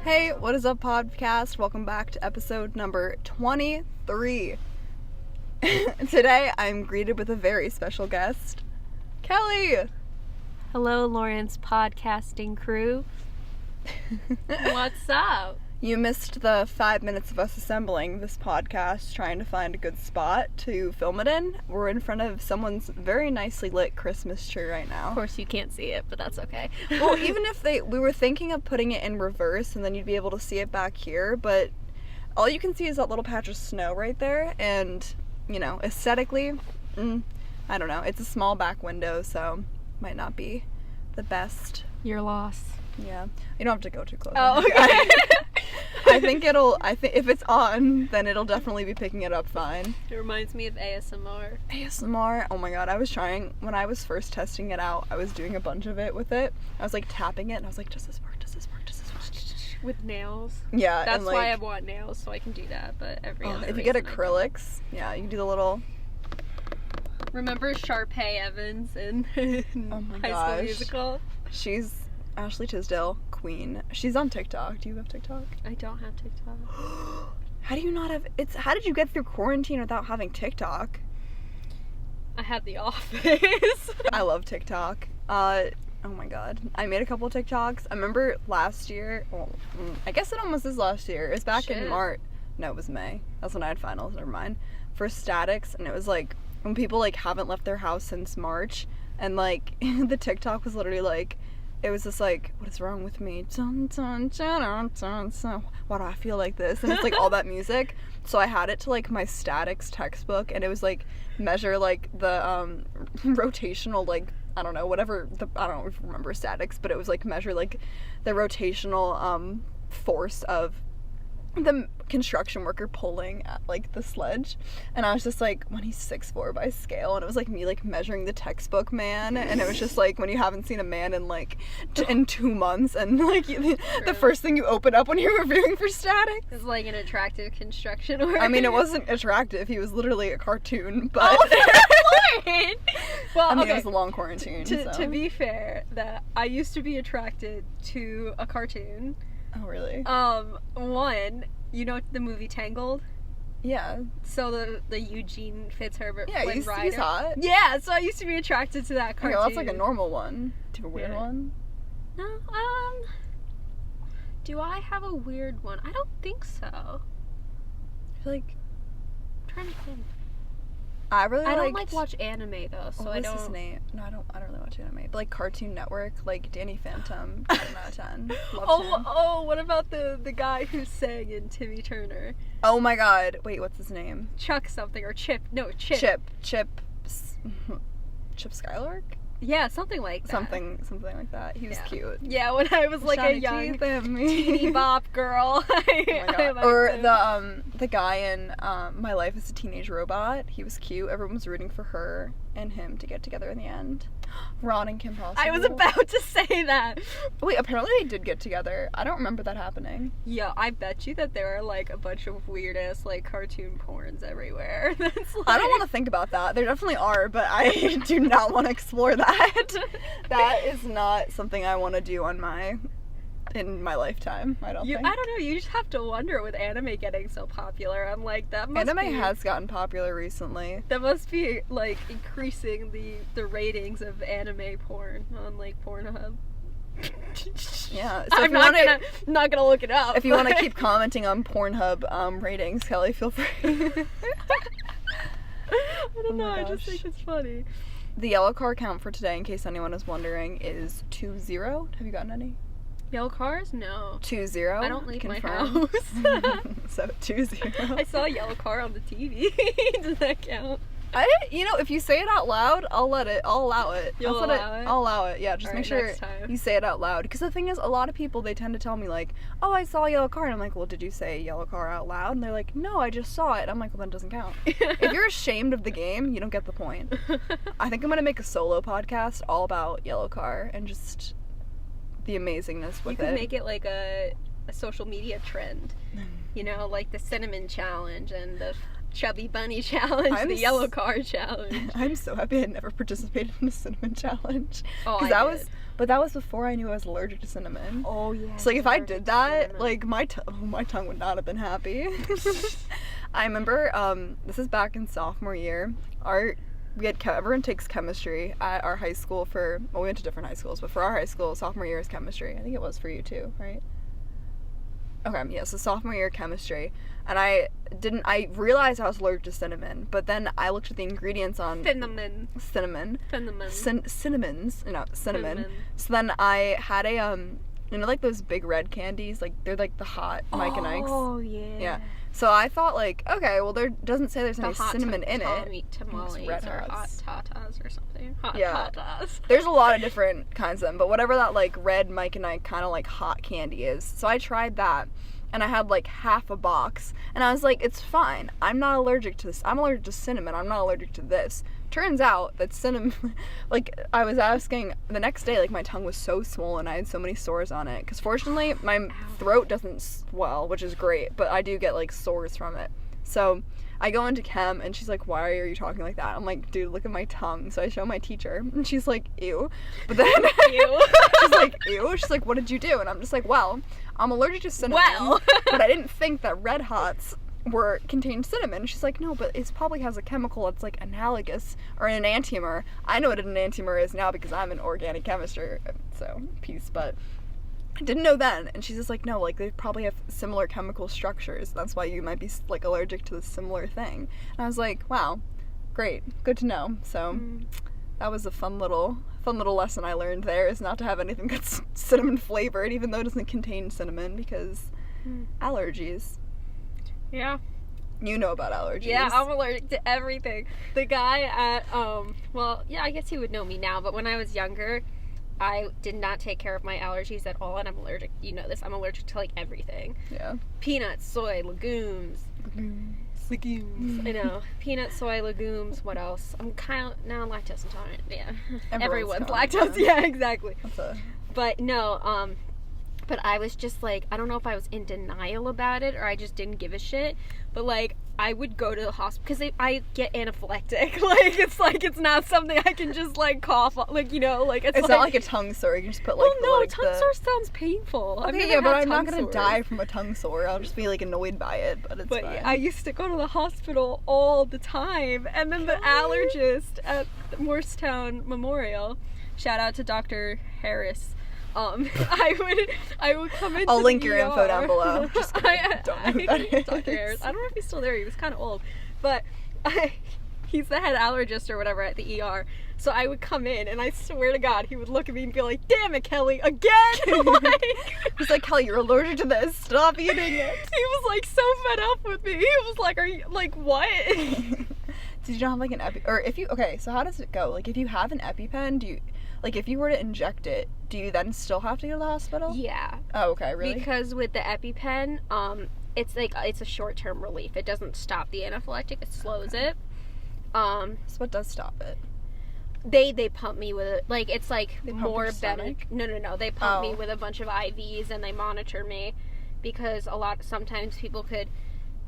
Hey, what is up, podcast? Welcome back to episode number 23. Today, I'm greeted with a very special guest, Kelly. Hello, Lawrence podcasting crew. What's up? You missed the 5 minutes of us assembling this podcast, trying to find a good spot to film it in. We're in front of someone's very nicely lit Christmas tree right now. Of course, you can't see it, but that's okay. Well, even if we were thinking of putting it in reverse and then you'd be able to see it back here, but all you can see is that little patch of snow right there, and, you know, aesthetically, I don't know. It's a small back window, so might not be the best. Your loss. Yeah. You don't have to go too close. Oh, okay. I think if it's on, then it'll definitely be picking it up fine. It reminds me of ASMR. ASMR? Oh my god, when I was first testing it out, I was doing a bunch of it with it. I was like tapping it, and I was like, does this work? Does this work? Does this work? With nails? Yeah. That's and like, why I want nails, so I can do that, but every other if you get acrylics, yeah, you can do the little... Remember Sharpay Evans in High School Musical? She's Ashley Tisdale, queen. She's on TikTok. Do you have TikTok? I don't have TikTok. How do you not have... How did you get through quarantine without having TikTok? I had The Office. I love TikTok. Oh my god. I made a couple of TikToks. I remember last year, well, I guess it almost is last year. It was back in March. No, it was May. That's when I had finals, never mind. For statics, and it was like, when people like haven't left their house since March, and like, the TikTok was literally like, it was just like, what is wrong with me? Dun, dun, dun, dun, dun, dun. Why do I feel like this? And it's like all that music. So I had it to like my statics textbook, and it was like measure like the rotational, like, I don't know, whatever, I don't remember statics, but it was like measure like the rotational force of the construction worker pulling at like the sledge, and I was just like, when he's 6'4" by scale, and it was like me like measuring the textbook man, and it was just like when you haven't seen a man in like in 2 months, and like the first thing you open up when you're reviewing for statics is like an attractive construction worker. I mean, it wasn't attractive, he was literally a cartoon, but well, I mean, okay. It was a long quarantine. To be fair, that I used to be attracted to a cartoon. Oh, really? One, you know the movie Tangled? Yeah. So the Eugene Fitzherbert he's hot. Yeah, so I used to be attracted to that cartoon. Okay, well, that's like a normal one. Do you have a weird one? No, do I have a weird one? I don't think so. I feel like... I'm trying to think. I don't like watch anime though, so I don't. What's his name? No, I don't really watch anime. But like Cartoon Network, like Danny Phantom, 10 out of 10. Loved him. Oh, what about the guy who sang in Timmy Turner? Oh my god. Wait, what's his name? Chuck something, or Chip. No, Chip. Chip Skylark? Yeah, something like that. Something like that. He was cute. Yeah, when I was like a young teeny bop girl. Oh my god. Or the guy in My Life as a Teenage Robot. He was cute. Everyone was rooting for her and him to get together in the end. Ron and Kim Possible. I was about to say that. Wait, apparently they did get together. I don't remember that happening. Yeah, I bet you that there are like a bunch of weird ass like cartoon porns everywhere. That's like... I don't want to think about that. There definitely are, but I do not want to explore that. That is not something I want to do in my lifetime. I don't think. I don't know, you just have to wonder with anime getting so popular. I'm like, that must Anime has gotten popular recently. That must be like increasing the ratings of anime porn on like Pornhub. Yeah, so I'm not gonna look it up. If you want to keep commenting on Pornhub ratings, Kelly, feel free. I don't know, I just think it's funny. The yellow car count for today, in case anyone is wondering, is 20. Have you gotten any? Yellow cars? No. 20. I don't leave my house. So 20. I saw a yellow car on the TV. Does that count? If you say it out loud, I'll allow it. You'll allow it? I'll allow it, yeah. Just make sure you say it out loud. Because the thing is, a lot of people, they tend to tell me, like, oh, I saw a yellow car. And I'm like, well, did you say yellow car out loud? And they're like, no, I just saw it. I'm like, well, then it doesn't count. If you're ashamed of the game, you don't get the point. I think I'm going to make a solo podcast all about yellow car and just the amazingness with it. You could make it like a social media trend. You know, like the cinnamon challenge and the chubby bunny challenge, the yellow car challenge. I'm so happy I never participated in the cinnamon challenge. Oh, because But that was before I knew I was allergic to cinnamon. Oh yeah. So like if I did that, like my tongue would not have been happy. I remember this is back in sophomore year. Everyone takes chemistry at our high school we went to different high schools, but for our high school, sophomore year is chemistry. I think it was for you too, right? Okay, yeah, so sophomore year chemistry. And I realized I was allergic to cinnamon, but then I looked at the ingredients on cinnamon. So then I had a like those big red candies, like they're like the hot Mike and Ike's. Oh yeah. Yeah. So I thought like, okay, well there doesn't say there's any cinnamon in it. Tamales or hot tatas or something. Hot tatas. There's a lot of different kinds of them, but whatever that like red Mike and Ike kind of like hot candy is. So I tried that. And I had like half a box, and I was like, it's fine. I'm not allergic to this. I'm allergic to cinnamon. I'm not allergic to this. Turns out that cinnamon, like I was asking the next day, like my tongue was so swollen. I had so many sores on it. Because fortunately, my throat doesn't swell, which is great, but I do get like sores from it. So I go into chem, and she's like, why are you talking like that? I'm like, dude, look at my tongue. So I show my teacher, and she's like, ew. But then ew. She's like, ew. She's like, what did you do? And I'm just like, well, I'm allergic to cinnamon. Wow. But I didn't think that Red Hots contained cinnamon. She's like, no, but it probably has a chemical that's like analogous or an enantiomer. I know what an enantiomer is now because I'm an organic chemistry, so peace, but I didn't know then. And she's just like, no, like they probably have similar chemical structures. That's why you might be like allergic to a similar thing. And I was like, wow, great, good to know. So that was a fun little lesson I learned there, is not to have anything that's cinnamon flavored, even though it doesn't contain cinnamon, because allergies. Yeah. You know about allergies. Yeah, I'm allergic to everything. The guy at, well, yeah, I guess he would know me now, but when I was younger, I did not take care of my allergies at all, and I'm allergic, you know this, I'm allergic to, like, everything. Yeah. Peanuts, soy, legumes. I know. Peanuts, soy, legumes, what else? I'm kind of, now lactose intolerant, yeah. Everyone's lactose, yeah, exactly. But no, but I was just like, I don't know if I was in denial about it or I just didn't give a shit, but like I would go to the hospital because I get anaphylactic. Like it's not something I can just like cough, like, you know, like it's not like a tongue sore. You can just put like. Well, no, tongue sore sounds painful. Okay, yeah, but I'm not gonna die from a tongue sore. I'll just be like annoyed by it, but it's fine. I used to go to the hospital all the time, and then the allergist at Morristown Memorial, shout out to Dr. Harris. I would come into I'll link the your ER. info down below. Just don't know who that is. Dr. Harris. I don't know if he's still there. He was kind of old, but he's the head allergist or whatever at the ER. So I would come in, and I swear to God, he would look at me and be like, "Damn it, Kelly, again!" Like, he's like, "Kelly, you're allergic to this. Stop eating it." He was like so fed up with me. He was like, "Are you like what?" Did you not have like an so how does it go? Like if you have an EpiPen, like if you were to inject it, do you then still have to go to the hospital? Yeah. Oh, okay, really? Because with the EpiPen, it's like it's a short-term relief. It doesn't stop the anaphylactic. It slows it. So what does stop it? They pump me with it. Like it's like more better. No. They pump me with a bunch of IVs and they monitor me because sometimes people could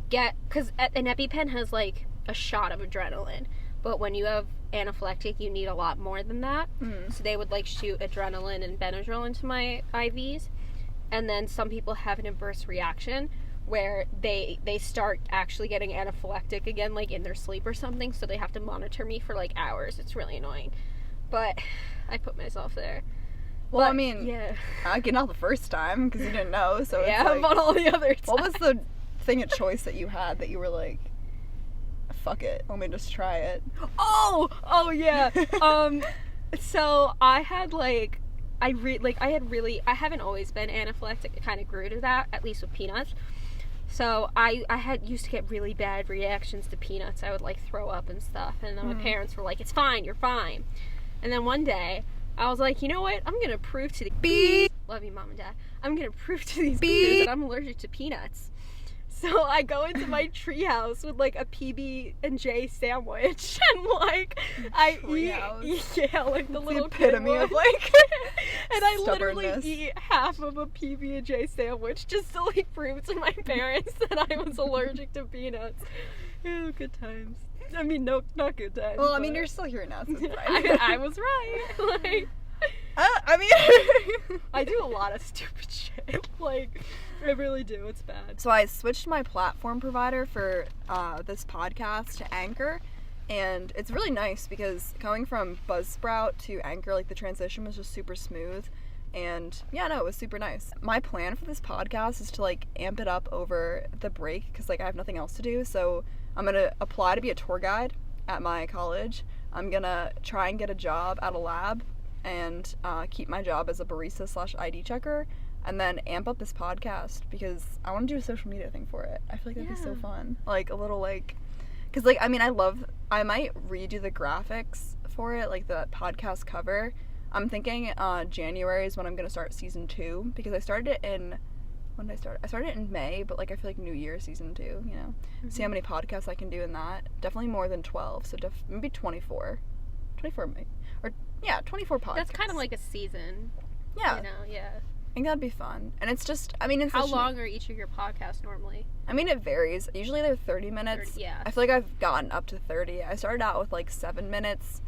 get, because an EpiPen has like a shot of adrenaline, but when you have anaphylactic you need a lot more than that. So they would like shoot adrenaline and Benadryl into my IVs, and then some people have an adverse reaction where they start actually getting anaphylactic again, like in their sleep or something, so they have to monitor me for like hours. It's really annoying, but I put myself there. Well, I mean, yeah, I get out the first time because you didn't know, so yeah, it's like, but all the other times. What was the thing of choice that you had that you were like, fuck it, let me just try it? Oh yeah. So I had like, I haven't always been anaphylactic. It kind of grew to that, at least with peanuts. So I used to get really bad reactions to peanuts. I would like throw up and stuff, and then my parents were like, "It's fine, you're fine." And then one day I was like, you know what? I'm gonna prove to the bees. Love you, Mom and Dad. I'm gonna prove to these bees that I'm allergic to peanuts. So I go into my treehouse with like a PB&J sandwich, and like I eat, like the little epitome of like, and I literally eat half of a PB&J sandwich just to like prove to my parents that I was allergic to peanuts. Oh, good times. I mean, no, not good times. Well, I mean, you're still here now, so it's fine. I was right. Like, I mean, I do a lot of stupid shit. Like, I really do. It's bad. So I switched my platform provider for this podcast to Anchor, and it's really nice because going from Buzzsprout to Anchor, like the transition was just super smooth. And yeah, no, it was super nice. My plan for this podcast is to like amp it up over the break because like I have nothing else to do. So I'm gonna apply to be a tour guide at my college. I'm gonna try and get a job at a lab and keep my job as a barista / ID checker, and then amp up this podcast because I want to do a social media thing for it. I feel like that'd be so fun. Like a little like, because like I mean I might redo the graphics for it, like the podcast cover. I'm thinking January is when I'm going to start season 2 because I started it in, when did I start? I started it in May, but like I feel like New Year season 2, you know? Mm-hmm. See how many podcasts I can do in that. Definitely more than 12, so maybe 24. 24 maybe. Or yeah, 24 podcasts. That's kind of like a season. Yeah. You know, yeah. I think that'd be fun. And it's just, I mean, it's how long are each of your podcasts normally? I mean, it varies. Usually they're 30 minutes. 30, yeah. I feel like I've gotten up to 30. I started out with like 7 minutes.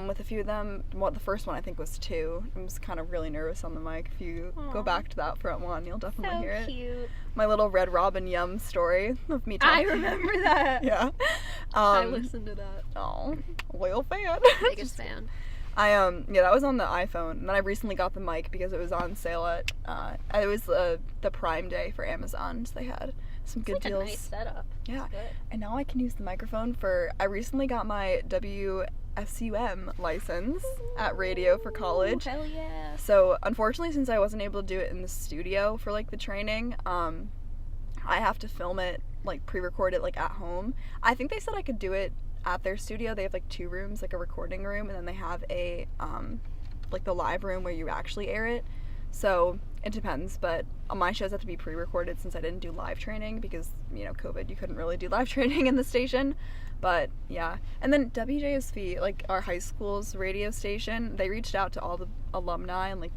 With a few of them, well, the first one I think was 2. I was kind of really nervous on the mic. If you go back to that front one, you'll definitely hear it. Cute. My little Red Robin Yum story of me talking. I remember that. Yeah. I listened to that. Oh, loyal fan. Biggest fan. Yeah, that was on the iPhone, and then I recently got the mic because it was on sale at, it was the Prime Day for Amazon, so they had some good deals. A nice setup. Yeah. And now I can use the microphone I recently got my WSUM license at radio for college. Hell yeah. So unfortunately, since I wasn't able to do it in the studio for like the training, I have to film it, like pre-record it like at home. I think they said I could do it at their studio. They have like 2 rooms, like a recording room, and then they have a like the live room where you actually air it. So it depends, but my shows have to be pre-recorded since I didn't do live training because, you know, COVID, you couldn't really do live training in the station. But yeah. And then WJSV, like our high school's radio station, they reached out to all the alumni, and like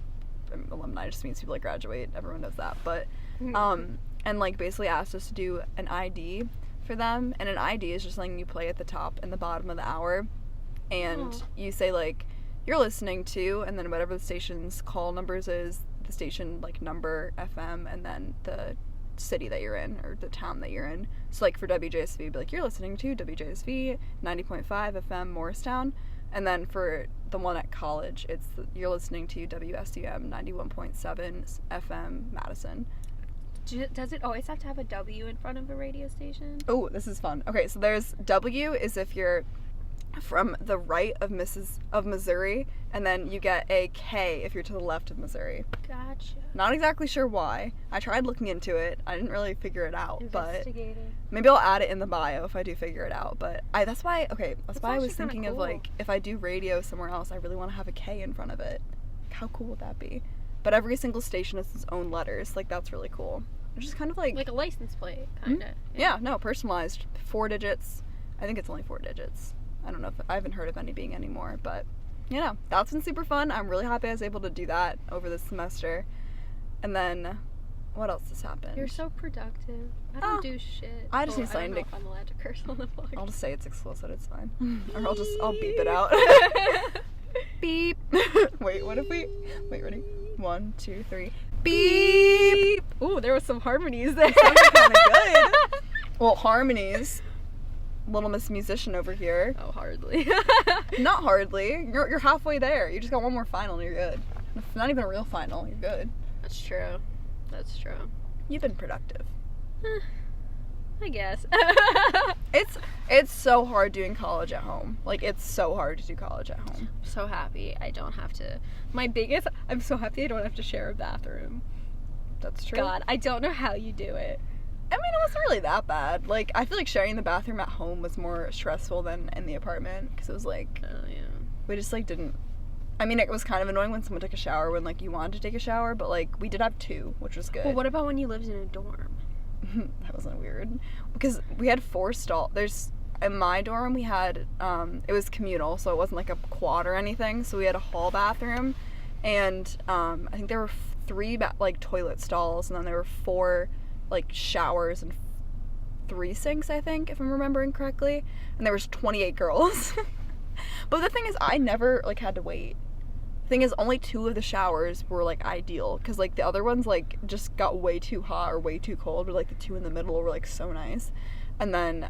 alumni just means people that graduate, everyone knows that, but and like basically asked us to do an ID for them. And an ID is just something you play at the top and the bottom of the hour, and you say like you're listening to, and then whatever the station's call numbers is, the station like number, FM, and then the city that you're in or the town that you're in. So like for WJSV, be like, you're listening to WJSV 90.5 FM Morristown, and then for the one at college, you're listening to WSUM 91.7 FM Madison. Does it always have to have a W in front of a radio station? Oh, this is fun. Okay, so there's W is if you're from the right of Missouri, and then you get a K if you're to the left of Missouri. Gotcha. Not exactly sure why. I tried looking into it. I didn't really figure it out, but Investigating. maybe I'll add it in the bio if I do figure it out. But that's why I was thinking cool. of like, if I do radio somewhere else, I really want to have a K in front of it. How cool would that be? But every single station has its own letters. Like, that's really cool. It's just kind of like a license plate, kind of. Yeah, no, personalized. 4 digits. I think it's only 4 digits. I don't know I haven't heard of any being any more, but you know, that's been super fun. I'm really happy I was able to do that over this semester. And then, what else has happened? You're so productive. I don't do shit. I just need I don't know if I'm allowed to curse on the vlog. I'll just say it's explicit, it's fine. Or I'll beep it out. Beep. Wait, ready? 1, 2, 3. Beep! Ooh, there was some harmonies there. That sounded kind of good. Well, harmonies. Little Miss Musician over here. Oh, hardly. Not hardly. You're halfway there. You just got one more final and you're good. It's not even a real final. You're good. That's true. You've been productive. I guess. It's so hard doing college at home. Like, it's so hard to do college at home. I'm so happy I don't have to. I'm so happy I don't have to share a bathroom. That's true. God, I don't know how you do it. I mean, it wasn't really that bad. Like, I feel like sharing the bathroom at home was more stressful than in the apartment, because it was like, we just like didn't. I mean, it was kind of annoying when someone took a shower when like you wanted to take a shower, but like we did have 2, which was good. Well, what about when you lived in a dorm? That wasn't weird, because we had 4 stalls. In my dorm we had it was communal, so it wasn't like a quad or anything. So we had a hall bathroom, and I think there were 3 like toilet stalls, and then there were 4 like showers and 3 sinks, I think, if I'm remembering correctly. And there was 28 girls. But the thing is, I never like had to wait. Thing is, only 2 of the showers were, like, ideal, because, like, the other ones, like, just got way too hot or way too cold, but, like, the 2 in the middle were, like, so nice. And then,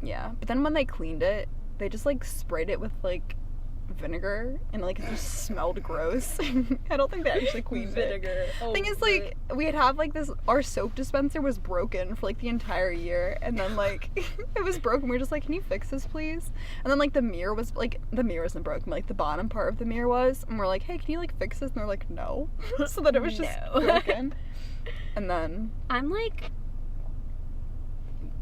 yeah. But then when they cleaned it, they just, like, sprayed it with, like, vinegar, and, like, it just smelled gross. I don't think they actually cleaned Vinegar. it. Oh, Thing is, like, we'd have, like, this, our soap dispenser was broken for, like, the entire year, and then, like, it was broken. We were just like, can you fix this, please? And then, like, the mirror was, like, the mirror isn't broken, like, the bottom part of the mirror was, and we're like, hey, can you, like, fix this? And they're like, no. So then it was just broken. And then... I'm, like,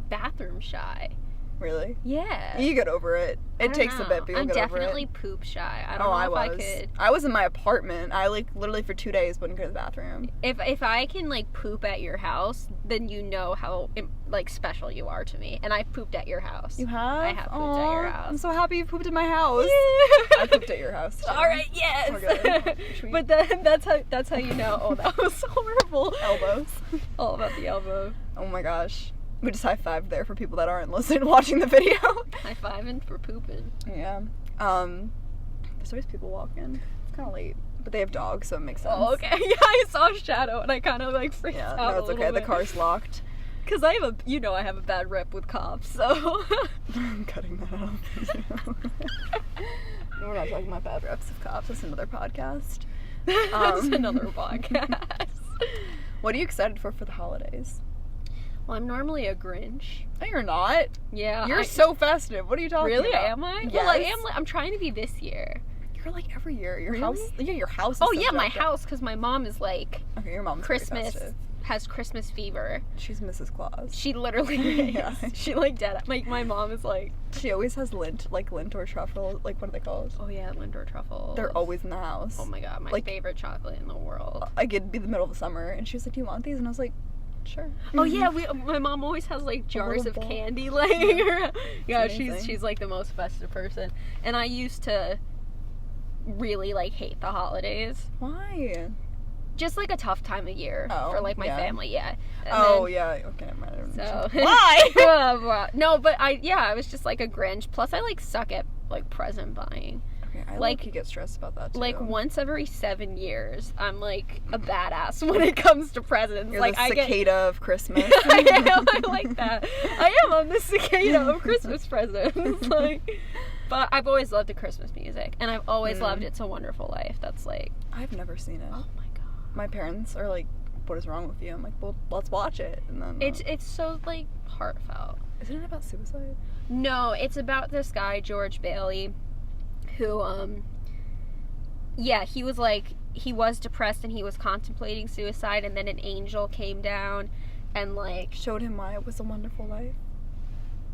bathroom shy. Really? Yeah. You get over it. It takes a bit, but you'll I'm get over it. I'm definitely poop shy. I don't know if I could. I was in my apartment. I, like, literally for 2 days wouldn't go to the bathroom. If I can, like, poop at your house, then you know how, like, special you are to me. And I've pooped at your house. You have? I have pooped at your house. I'm so happy you pooped at my house. Yeah. I pooped at your house, too. All right, yes. But then that's how you know. Oh, that was horrible. Elbows. All about the elbow. Oh my gosh. We just high-fived there for people that aren't listening, watching the video. High-fiving for pooping. Yeah. There's always people walking. It's kind of late. But they have dogs, so it makes sense. Oh, okay. Yeah, I saw a shadow, and I kind of, like, freaked out no, it's okay. The car's locked. Because I have a bad rep with cops, so... I'm cutting that out. We're not talking about bad reps of cops. That's another podcast. That's another podcast. What are you excited for the holidays? Well, I'm normally a Grinch. No, you're not. Yeah. You're so festive. What are you talking really? about? Am I? Yes. Well, I am. I'm trying to be this year. You're like every year. Your Really? house. Yeah, your house. Is Oh, so yeah, my decked out. house, because my mom is like... Okay, your mom's very Christmas... festive. has Christmas fever. She's Mrs. Claus. She literally is. Yeah. She, like, dead. Like, my mom is like... She always has lint or truffle. Like, what are they called? Oh, yeah, Lindor truffles. They're always in the house. Oh, my God. My like, favorite chocolate in the world. Like, it'd be the middle of the summer, and she was like, do you want these? And I was like, sure. Oh yeah, my mom always has like jars of bowl. candy laying around. Yeah, amazing. she's like the most festive person. And I used to really like hate the holidays. Why? Just like a tough time of year for like my family, yeah. And yeah. Okay, So why? No, but I was just like a Grinch. Plus I like suck at like present buying. I like you get stressed about that too. Like once every 7 years, I'm like a badass when it comes to presents. You're like the cicada of Christmas. I am. I like that. I am. I'm the cicada of Christmas presents. Like, but I've always loved the Christmas music, and I've always loved "It's a Wonderful Life." That's like I've never seen it. Oh my god. My parents are like, "What is wrong with you?" I'm like, "Well, let's watch it." And then it's so like heartfelt. Isn't it about suicide? No, it's about this guy George Bailey, who he was like, he was depressed and he was contemplating suicide, and then an angel came down and like showed him why it was a wonderful life.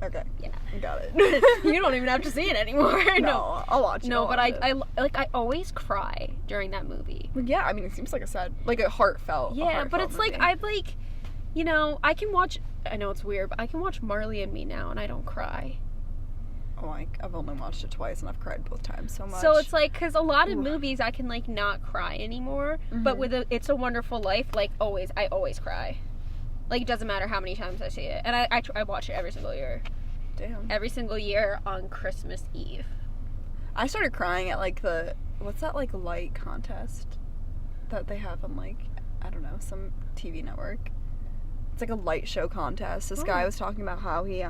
Okay. Yeah. Got it. You don't even have to see it anymore. No, I'll watch it. No, but I always cry during that movie. Well, yeah, I mean, it seems like a heartfelt. Yeah, but it's movie. like, I've like, you know, I can watch, I know it's weird, but I can watch Marley and Me now and I don't cry. Oh, I've only watched it twice and I've cried both times so much. So it's like, because a lot of movies I can like not cry anymore, but with It's a Wonderful Life, like I always cry. Like it doesn't matter how many times I see it, and I watch it every single year. Damn. Every single year on Christmas Eve. I started crying at like what's that like light contest that they have on like, I don't know, some TV network. It's like a light show contest. This guy was talking about how he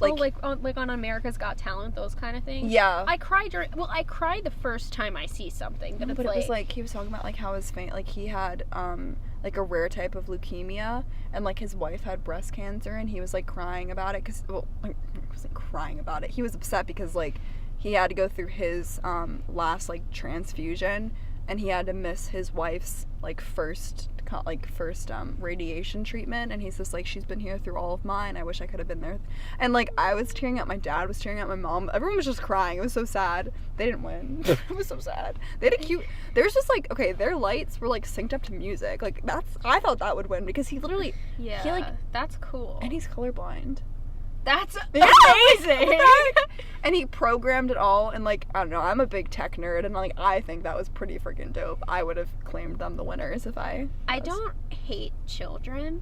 like on America's Got Talent, those kind of things. Yeah. I cry the first time I see something. But, it was like he was talking about like how his like he had like a rare type of leukemia, and like his wife had breast cancer, and he was like crying about it because he wasn't crying about it. He was upset because like he had to go through his last like transfusion, and he had to miss his wife's like first radiation treatment, and he's just like, she's been here through all of mine, I wish I could have been there. And like I was tearing up, my dad was tearing up, my mom, everyone was just crying. It was so sad. They didn't win. It was so sad. They had a cute, there's just like, okay, their lights were like synced up to music. Like I thought that would win because he literally he like, that's cool. and he's colorblind. That's amazing. And he programmed it all, and like, I don't know, I'm a big tech nerd, and like I think that was pretty freaking dope. I would have claimed them the winners if I don't hate children.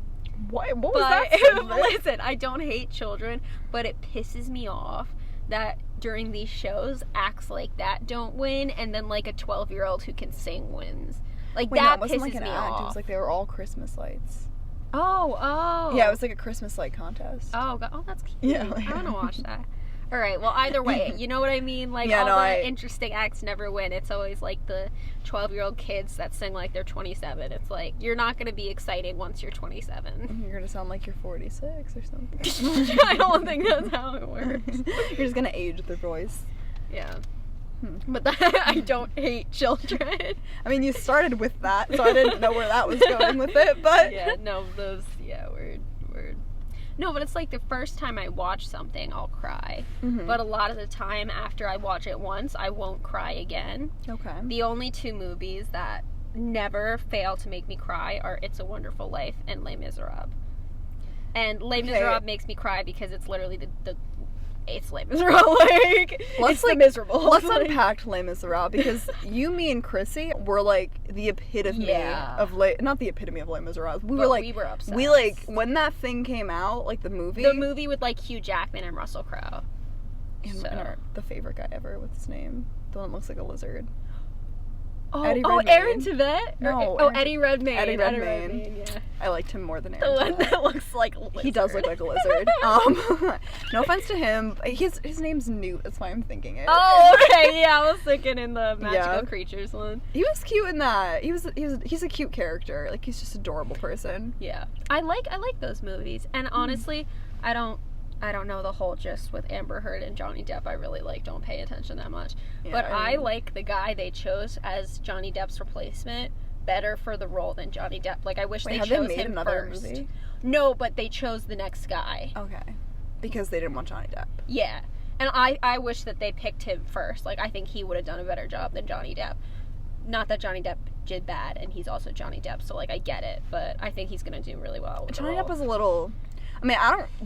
What was that statement? Listen, I don't hate children, but it pisses me off that during these shows acts like that don't win, and then like a 12-year-old who can sing wins. Like, Wait, that no, it wasn't pisses like an me act. off. It was like they were all Christmas lights. Oh. Yeah, it was like a Christmas light contest. Oh, that's cute. Yeah, I want to watch that. All right, well, either way, you know what I mean? Like, Yeah, all no, the interesting acts never win. It's always, like, the 12-year-old kids that sing like they're 27. It's like, you're not going to be exciting once you're 27. You're gonna sound like you're 46 or something. I don't think that's how it works. You're just gonna age with your voice. Yeah. But I don't hate children. I mean, you started with that, so I didn't know where that was going with it, but... Yeah, no, word. No, but it's like the first time I watch something, I'll cry. Mm-hmm. But a lot of the time, after I watch it once, I won't cry again. Okay. The only two movies that never fail to make me cry are It's a Wonderful Life and Les Miserables. And Les Miserables makes me cry because it's literally it's Les Miserables. Like, it's the miserable. Let's unpack Les Miserables, because you, me, and Chrissy were like the epitome of not the epitome of Les Miserables. We were obsessed. We like when that thing came out, like the movie. The movie with like Hugh Jackman and Russell Crowe. And the favorite guy ever, what's his name? The one that looks like a lizard. Aaron Tveit? No. Eddie Redmayne. Eddie Redmayne. Yeah. I liked him more than The Aaron one Tveit. that looks like a lizard. He does look like a lizard. No offense to him. His name's Newt. That's why I'm thinking it. Oh, okay. Yeah, I was thinking in the Magical Creatures one. He was cute in that. He's a cute character. Like, he's just an adorable person. Yeah. I like those movies. And honestly, I don't know the whole gist with Amber Heard and Johnny Depp. I really don't pay attention that much. Yeah, but I like the guy they chose as Johnny Depp's replacement better for the role than Johnny Depp. Like, I wish they chose him first. Movie? No, but they chose the next guy. Okay. Because they didn't want Johnny Depp. Yeah. And I wish that they picked him first. Like, I think he would have done a better job than Johnny Depp. Not that Johnny Depp did bad, and he's also Johnny Depp, so, like, I get it. But I think he's going to do really well with Johnny the role. Depp was a little... I mean,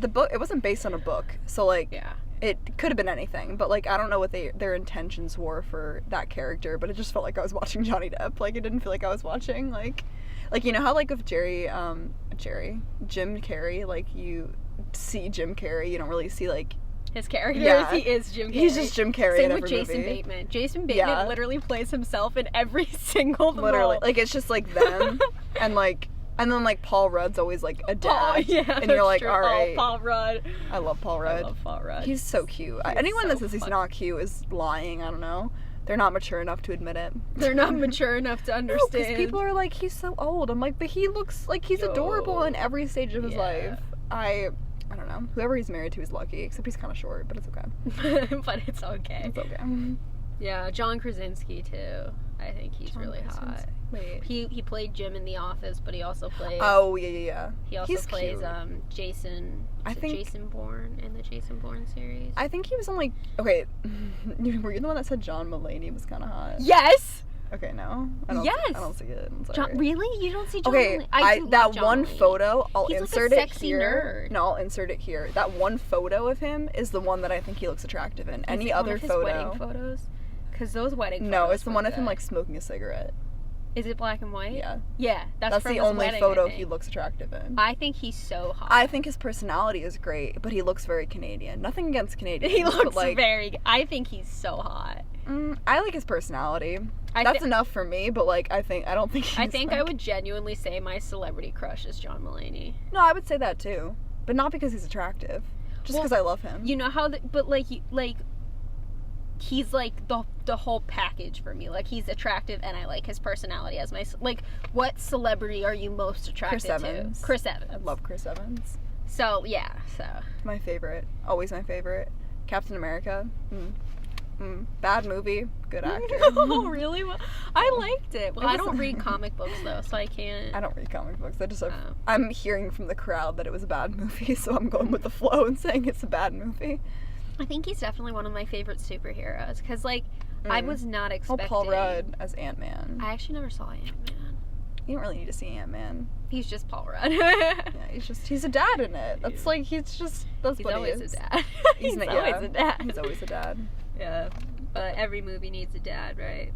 it wasn't based on a book, so, like, it could have been anything, but, like, I don't know what their intentions were for that character, but it just felt like I was watching Johnny Depp. Like, it didn't feel like I was watching, like, you know how, like, with Jim Carrey, like, you see Jim Carrey, you don't really see, like... His character, yeah. He is Jim Carrey. He's just Jim Carrey Same in every with Jason movie. Bateman. Jason Bateman literally plays himself in every single Literally. role. Like, it's just, like, them, and then, like, Paul Rudd's always, like, a dad. And you're like, all right. Oh, Paul Rudd. I love Paul Rudd. I love Paul Rudd. He's so cute. Anyone that says he's fun. not cute is lying. I don't know. They're not mature enough to admit it. They're not mature enough to understand. Because people are like, he's so old. I'm like, but he looks like he's adorable in every stage of his life. I don't know. Whoever he's married to is lucky, except he's kind of short, but it's okay. But it's okay. It's okay. Yeah, John Krasinski, too. I think he's really hot. Wait. He played Jim in The Office, but he also plays... Oh, yeah. He also plays cute. Jason... Jason Bourne in the Jason Bourne series. I think he was only... Okay, were you the one that said John Mulaney was kind of hot? Yes! Okay, no. I don't see it. I'm sorry. John, really? You don't see John Okay, Mulaney? that one photo, I'll He's insert like a it sexy here. nerd. No, I'll insert it here. That one photo of him is the one that I think he looks attractive in. Any other photo? Wedding photos? Because those wedding photos. No, it's the one of him like smoking a cigarette. Is it black and white? Yeah. Yeah, that's from the his only wedding, photo he looks attractive in. I think he's so hot. I think his personality is great, but he looks very Canadian. Nothing against Canadians. He looks but, very... I think he's so hot. I like his personality. That's enough for me, but like I don't think he's I would genuinely say my celebrity crush is John Mulaney. No, I would say that too. But not because he's attractive. Just because I love him. You know how he's like the whole package for me. Like, he's attractive and I like his personality as my... Like, what celebrity are you most attracted to? Chris Evans. I love Chris Evans. So, yeah, my favorite. Always my favorite. Captain America. Bad movie. Good actor. Oh, really? Well, I liked it. Well, I don't read comic books, though, so I can't... I don't read comic books. I'm hearing from the crowd that it was a bad movie, so I'm going with the flow and saying it's a bad movie. I think he's definitely one of my favorite superheroes, because, like, I was not expecting... Paul Rudd as Ant-Man. I actually never saw Ant-Man. You don't really need to see Ant-Man. He's just Paul Rudd. Yeah, he's a dad in it. That's like, that's what he is. He's always a dad. He's always a dad. He's always a dad. Yeah, but every movie needs a dad, right?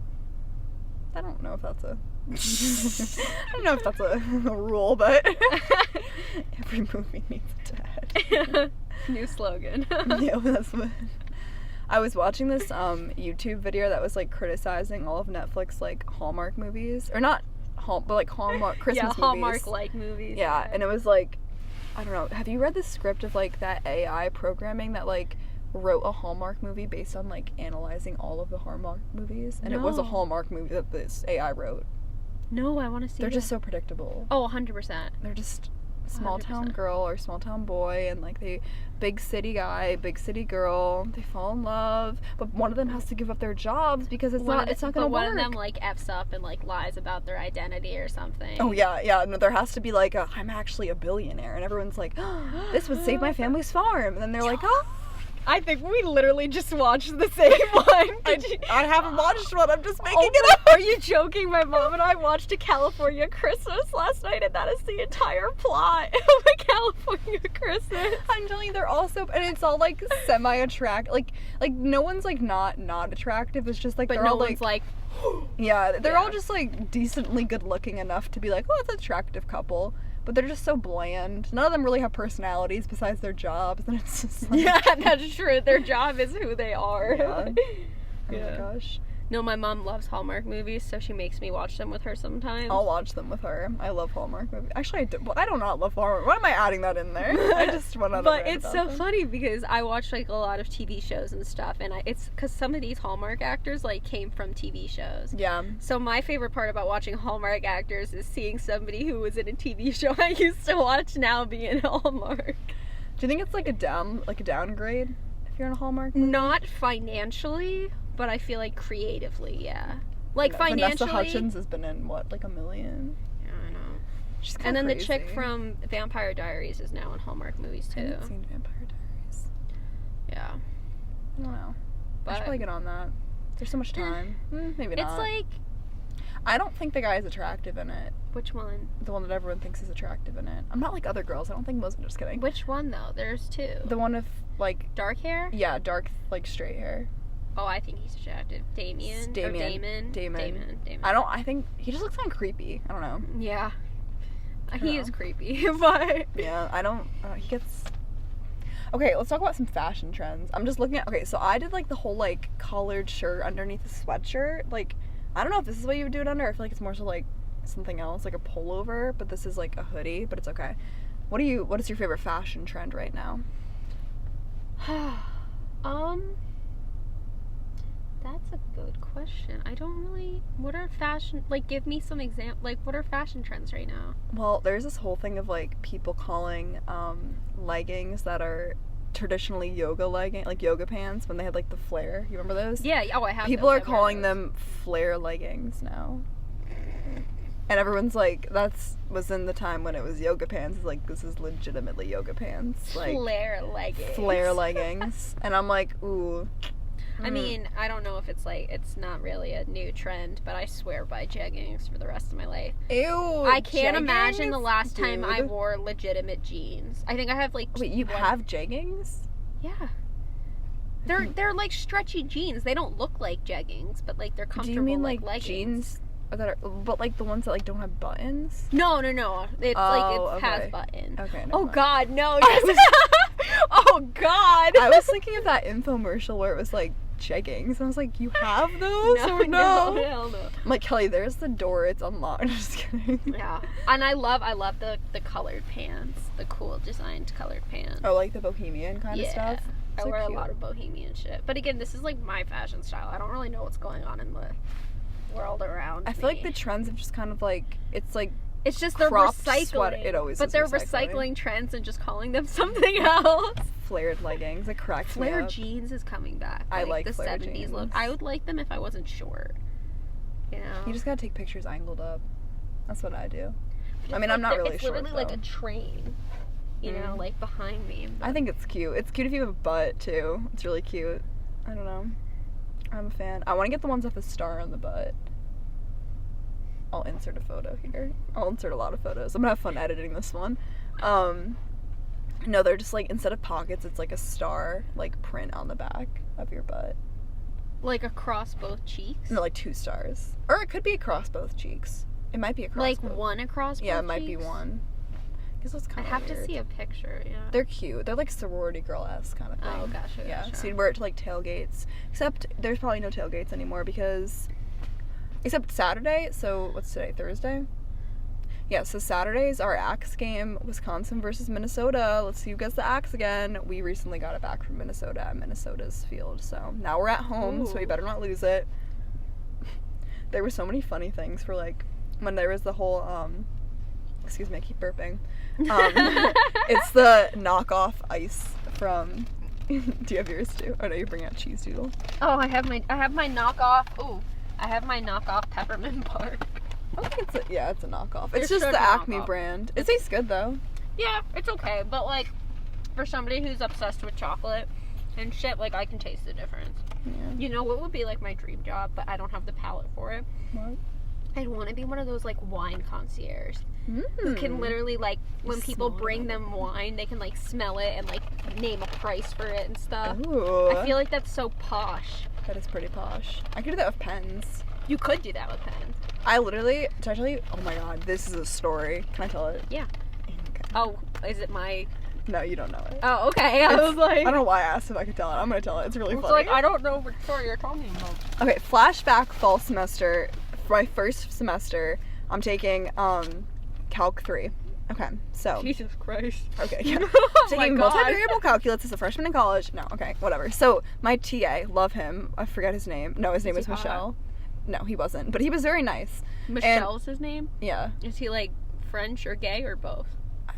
I don't know if that's a... I don't know if that's a rule, but every movie needs a dad. New slogan. Yeah, that's what... I was watching this YouTube video that was like criticizing all of Netflix like Hallmark movies, or not but like Hallmark Christmas movies. Hallmark like movies. Yeah, and it was like, I don't know. Have you read the script of like that AI programming that like wrote a Hallmark movie based on like analyzing all of the Hallmark movies? And it was a Hallmark movie that this AI wrote. No, I want to see. They're just so predictable. Oh, 100%. They're just small 100%. town girl or small town boy, and like they big city guy, big city girl, they fall in love, but one of them has to give up their jobs because it's not gonna work. One of them like f's up and like lies about their identity or something. Oh yeah, no, there has to be like I'm actually a billionaire, and everyone's like, oh, this would save my family's farm, and then they're like, oh. I think we literally just watched the same one. I haven't watched one. I'm just making it up. Are you joking? My mom and I watched A California Christmas last night, and that is the entire plot of A California Christmas. I'm telling you, they're all so, and it's all like semi-attractive. Like no one's like not attractive. It's just like but they're no all one's like yeah, they're all just like decently good looking enough to be like, oh, it's an attractive couple. But they're just so bland. None of them really have personalities besides their jobs, and it's just like... Yeah, that's true. Their job is who they are. Yeah. Oh my gosh. No, my mom loves Hallmark movies, so she makes me watch them with her sometimes. I'll watch them with her. I love Hallmark movies. Actually, I do not love Hallmark. Why am I adding that in there? I just went out of But it's so funny because I watch like a lot of TV shows and stuff, and it's because some of these Hallmark actors like came from TV shows. Yeah. So my favorite part about watching Hallmark actors is seeing somebody who was in a TV show I used to watch now be in Hallmark. Do you think it's like a downgrade if you're in a Hallmark movie? Not financially, but I feel like creatively, yeah. Like financially. Vanessa Hudgens has been in what, like 1 million? Yeah, I know. She's and then crazy. the chick from Vampire Diaries is now in Hallmark movies too. I haven't seen Vampire Diaries. Yeah. I don't know. But I should probably get on that. There's so much time. Maybe not. It's like... I don't think the guy is attractive in it. Which one? The one that everyone thinks is attractive in it. I'm not like other girls. I don't think most. I'm just kidding. Which one though? There's two. The one with like dark hair? Yeah, dark like straight hair. Oh, I think he's attractive. Damon. I think he just looks kind of creepy. I don't know. Yeah. He is creepy, but yeah, I don't. He gets. Okay, let's talk about some fashion trends. I'm just looking at. Okay, so I did like the whole like collared shirt underneath a sweatshirt. Like, I don't know if this is what you would do it under. I feel like it's more so like something else, like a pullover. But this is like a hoodie. But it's okay. What is your favorite fashion trend right now? That's a good question. I don't really... What are fashion... Like, give me some example... Like, what are fashion trends right now? Well, there's this whole thing of, like, people calling leggings that are traditionally yoga leggings, like yoga pants, when they had, like, the flare. You remember those? Yeah. Oh, I have People are calling them flare leggings now. And everyone's like, was in the time when it was yoga pants. It's like, this is legitimately yoga pants. Like, flare leggings. Flare leggings. And I'm like, ooh... I mean, I don't know if it's like, it's not really a new trend, but I swear by jeggings for the rest of my life. Ew, I can't imagine the last time I wore legitimate jeans. I think I have like... Wait, you have jeggings? Yeah. They're like stretchy jeans. They don't look like jeggings, but like they're comfortable. Do you mean like leggings. jeans that are, but like the ones that like don't have buttons? No. It's has buttons. Okay. Oh God, no. Oh God. I was thinking of that infomercial where it was like jeggings. I was like, you have those or no? Hell no. I'm like, Kelly, there's the door. It's unlocked. Just kidding. Yeah. And I love the colored pants. The cool designed colored pants. Oh, like the bohemian kind of stuff? I wear a lot of bohemian shit. But again, this is like my fashion style. I don't really know what's going on in the world around I feel like the trends have just kind of like, it's just they're recycling. Sweater. It always but is they're recycling trends and just calling them something else. Flared leggings. It cracks me up. Flared jeans is coming back. I like the flared 70s jeans. look. I would like them if I wasn't short. You know? You just gotta take pictures angled up. That's what I do. Just I mean, I'm not really it's short, literally like a train. You know, like behind me. I think it's cute. It's cute if you have a butt, too. It's really cute. I don't know. I'm a fan. I want to get the ones with a star on the butt. I'll insert a photo here. I'll insert a lot of photos. I'm gonna have fun editing this one. No, they're just like, instead of pockets, it's like a star, like, print on the back of your butt. Like across both cheeks? No, like 2 stars. Or it could be across both cheeks. It might be across like both. one across both cheeks? Yeah, it might be one. Because it's I kind of have to see a picture, yeah. They're cute. They're like sorority girl-esque kind of thing. Oh, gotcha, Yeah, gotcha. so you'd wear it to like tailgates. Except there's probably no tailgates anymore because... Except Saturday, so what's today, Thursday? Yeah, so Saturdays our Axe game, Wisconsin versus Minnesota. Let's see who gets the Axe again. We recently got it back from Minnesota at Minnesota's field, so now we're at home, so we better not lose it. There were so many funny things for like, when there was the whole, excuse me, I keep burping. It's the knockoff ice from, do you have yours too? Oh no, you're bringing out cheese doodle. Oh, I have my knockoff, I have my knockoff peppermint bar. I think it's a knockoff. It's It's just such the a Acme knockoff. brand. It tastes good though. Yeah, it's okay, but like, for somebody who's obsessed with chocolate and shit, like, I can taste the difference. Yeah. You know what would be like my dream job, but I don't have the palate for it? What? I'd want to be one of those like wine concierges who Mm. can literally like, when people Smell bring it. them wine, they can like smell it and like name a price for it and stuff. Ooh. I feel like that's so posh. That is pretty posh. I could do that with pens. You could do that with pens. I literally, did I tell you? Oh my god, this is a story. Can I tell it? Yeah. Okay. Oh, is it my? No, you don't know it. Oh, okay. I It's- was like, I don't know why I asked if I could tell it. I'm gonna tell it. It's really it's funny. like I don't know what story you're talking about. Okay, flashback fall semester. For my first semester, I'm taking Calc 3. Okay, so. Jesus Christ. Okay, yeah. Oh my Taking God. multivariable calculus as a freshman in college. No, okay, whatever. So my TA, love him. I forget his name. No, his name was he hot? Michelle. No, he wasn't, but he was very nice. Michelle's his name? Yeah, Is he like French or gay or both?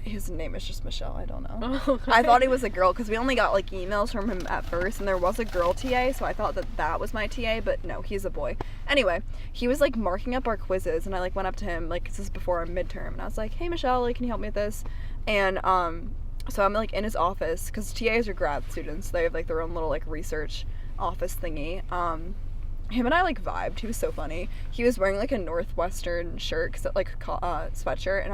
his name is just Michelle. I don't know. Oh, I thought he was a girl because we only got like emails from him at first, and there was a girl TA, so I thought that was my TA, but no, he's a boy. Anyway, he was like marking up our quizzes, and I like went up to him like this is before our midterm, and I was like, "Hey Michelle, like, can you help me with this?" And so I'm like in his office because TAs are grad students. They have like their own little like research office thingy. Him and I like vibed. He was so funny. He was wearing like a Northwestern shirt, sweatshirt, and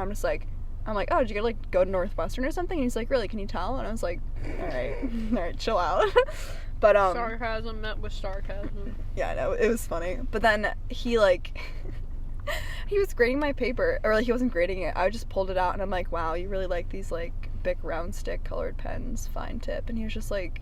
I'm like, oh, did you like go to Northwestern or something? And he's like, really? Can you tell? And I was like, all right, chill out. But sarcasm met with sarcasm. yeah, I know, it was funny. But then he like, he was grading my paper, or like he wasn't grading it. I just pulled it out, and I'm like, wow, you really like these like Bic round stick colored pens, fine tip. And he was just like,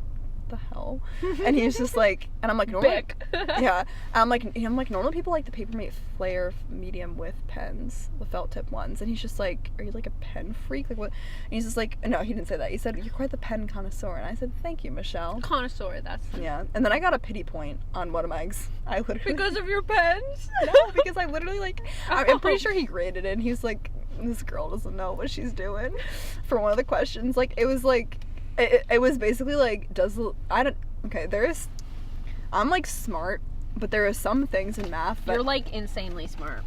the hell? And he was just like, and I'm like, normally, Bic. yeah. I'm like, normally people like the Papermate Flare medium width pens, the felt tip ones. And he's just like, are you like a pen freak? Like what? And he's just like, no, he didn't say that. He said, you're quite the pen connoisseur. And I said, thank you, Michelle. Connoisseur, that's Yeah. And then I got a pity point on one of my I literally because of your pens. no, because I literally like, I'm pretty sure he graded it. And he was like, this girl doesn't know what she's doing for one of the questions. Like it was like. It was basically like, I'm like smart, but there are some things in math that... You're like insanely smart.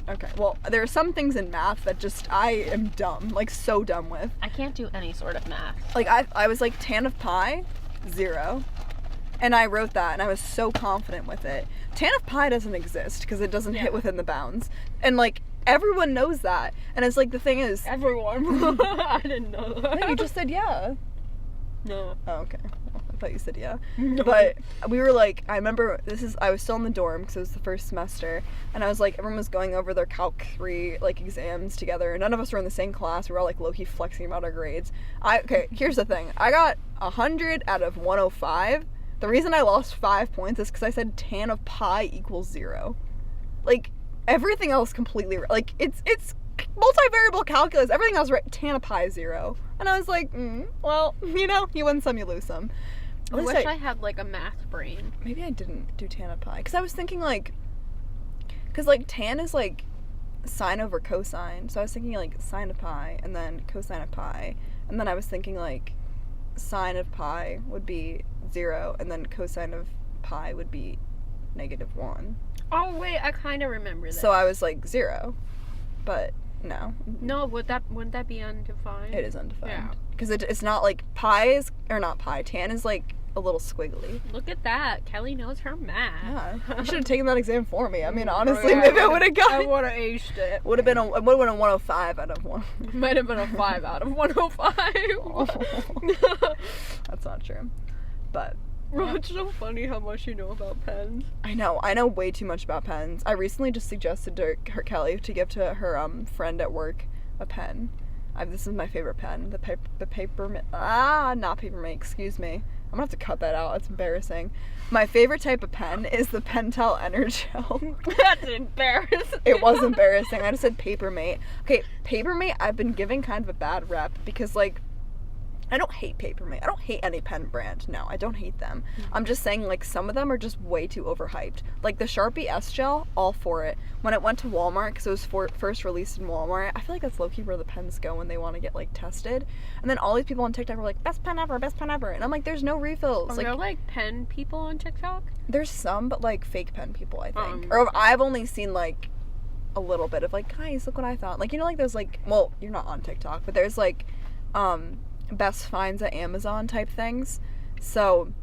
Okay, well, there are some things in math that just, I am dumb, like so dumb with. I can't do any sort of math. Like I was like, tan of pi, 0. And I wrote that, and I was so confident with it. Tan of pi doesn't exist, because it doesn't hit within the bounds. And like, everyone knows that. And it's like, the thing is... Everyone. I didn't know that. No, you just said yeah. No. Oh, okay. Well, I thought you said yeah. No. But we were like, I remember I was still in the dorm because it was the first semester, and I was like, everyone was going over their Calc 3 like exams together, and none of us were in the same class. We were all like low-key flexing about our grades. Okay, here's the thing. I got 100 out of 105. The reason I lost 5 points is because I said tan of pi equals 0. Like, everything else completely, like, it's multivariable calculus, everything else right, tan of pi is 0. And I was like, well, you know, you win some, you lose some. I wish I had like a math brain. Maybe I didn't do tan of pi, because I was thinking like, because like tan is like sine over cosine, so I was thinking like sine of pi and then cosine of pi, and then I was thinking like sine of pi would be 0 and then cosine of pi would be -1. Oh wait, I kind of remember that. So I was like 0, but no. No, wouldn't that be undefined? It is undefined. Yeah. Because it's not like tan is like a little squiggly. Look at that. Kelly knows her math. Yeah. You should have taken that exam for me. I mean, Oh, honestly, yeah, maybe I would have I got would have aced it. would have been a 105 out of 1. Might have been a 5 out of 105. That's not true. But Bro, it's so funny how much you know about pens. I know way too much about pens. I recently just suggested to Kelly to give to her friend at work a pen. This is my favorite pen. The Papermate. Not Papermate. Excuse me. I'm gonna have to cut that out. It's embarrassing. My favorite type of pen is the Pentel Energel. That's embarrassing. It was embarrassing. I just said Papermate. Okay, Papermate I've been giving kind of a bad rep because, like, I don't hate Papermate. I don't hate any pen brand. No, I don't hate them. I'm just saying, like, some of them are just way too overhyped. Like, the Sharpie S-Gel, all for it. When it went to Walmart, because it was first released in Walmart, I feel like that's low-key where the pens go when they want to get, like, tested. And then all these people on TikTok were like, best pen ever, best pen ever. And I'm like, there's no refills. Are there, like, pen people on TikTok? There's some, but, like, fake pen people, I think. Or I've only seen, like, a little bit of, like, guys, look what I thought. Like, you know, like, there's, like, well, you're not on TikTok, but there's, like, best finds at Amazon type things. So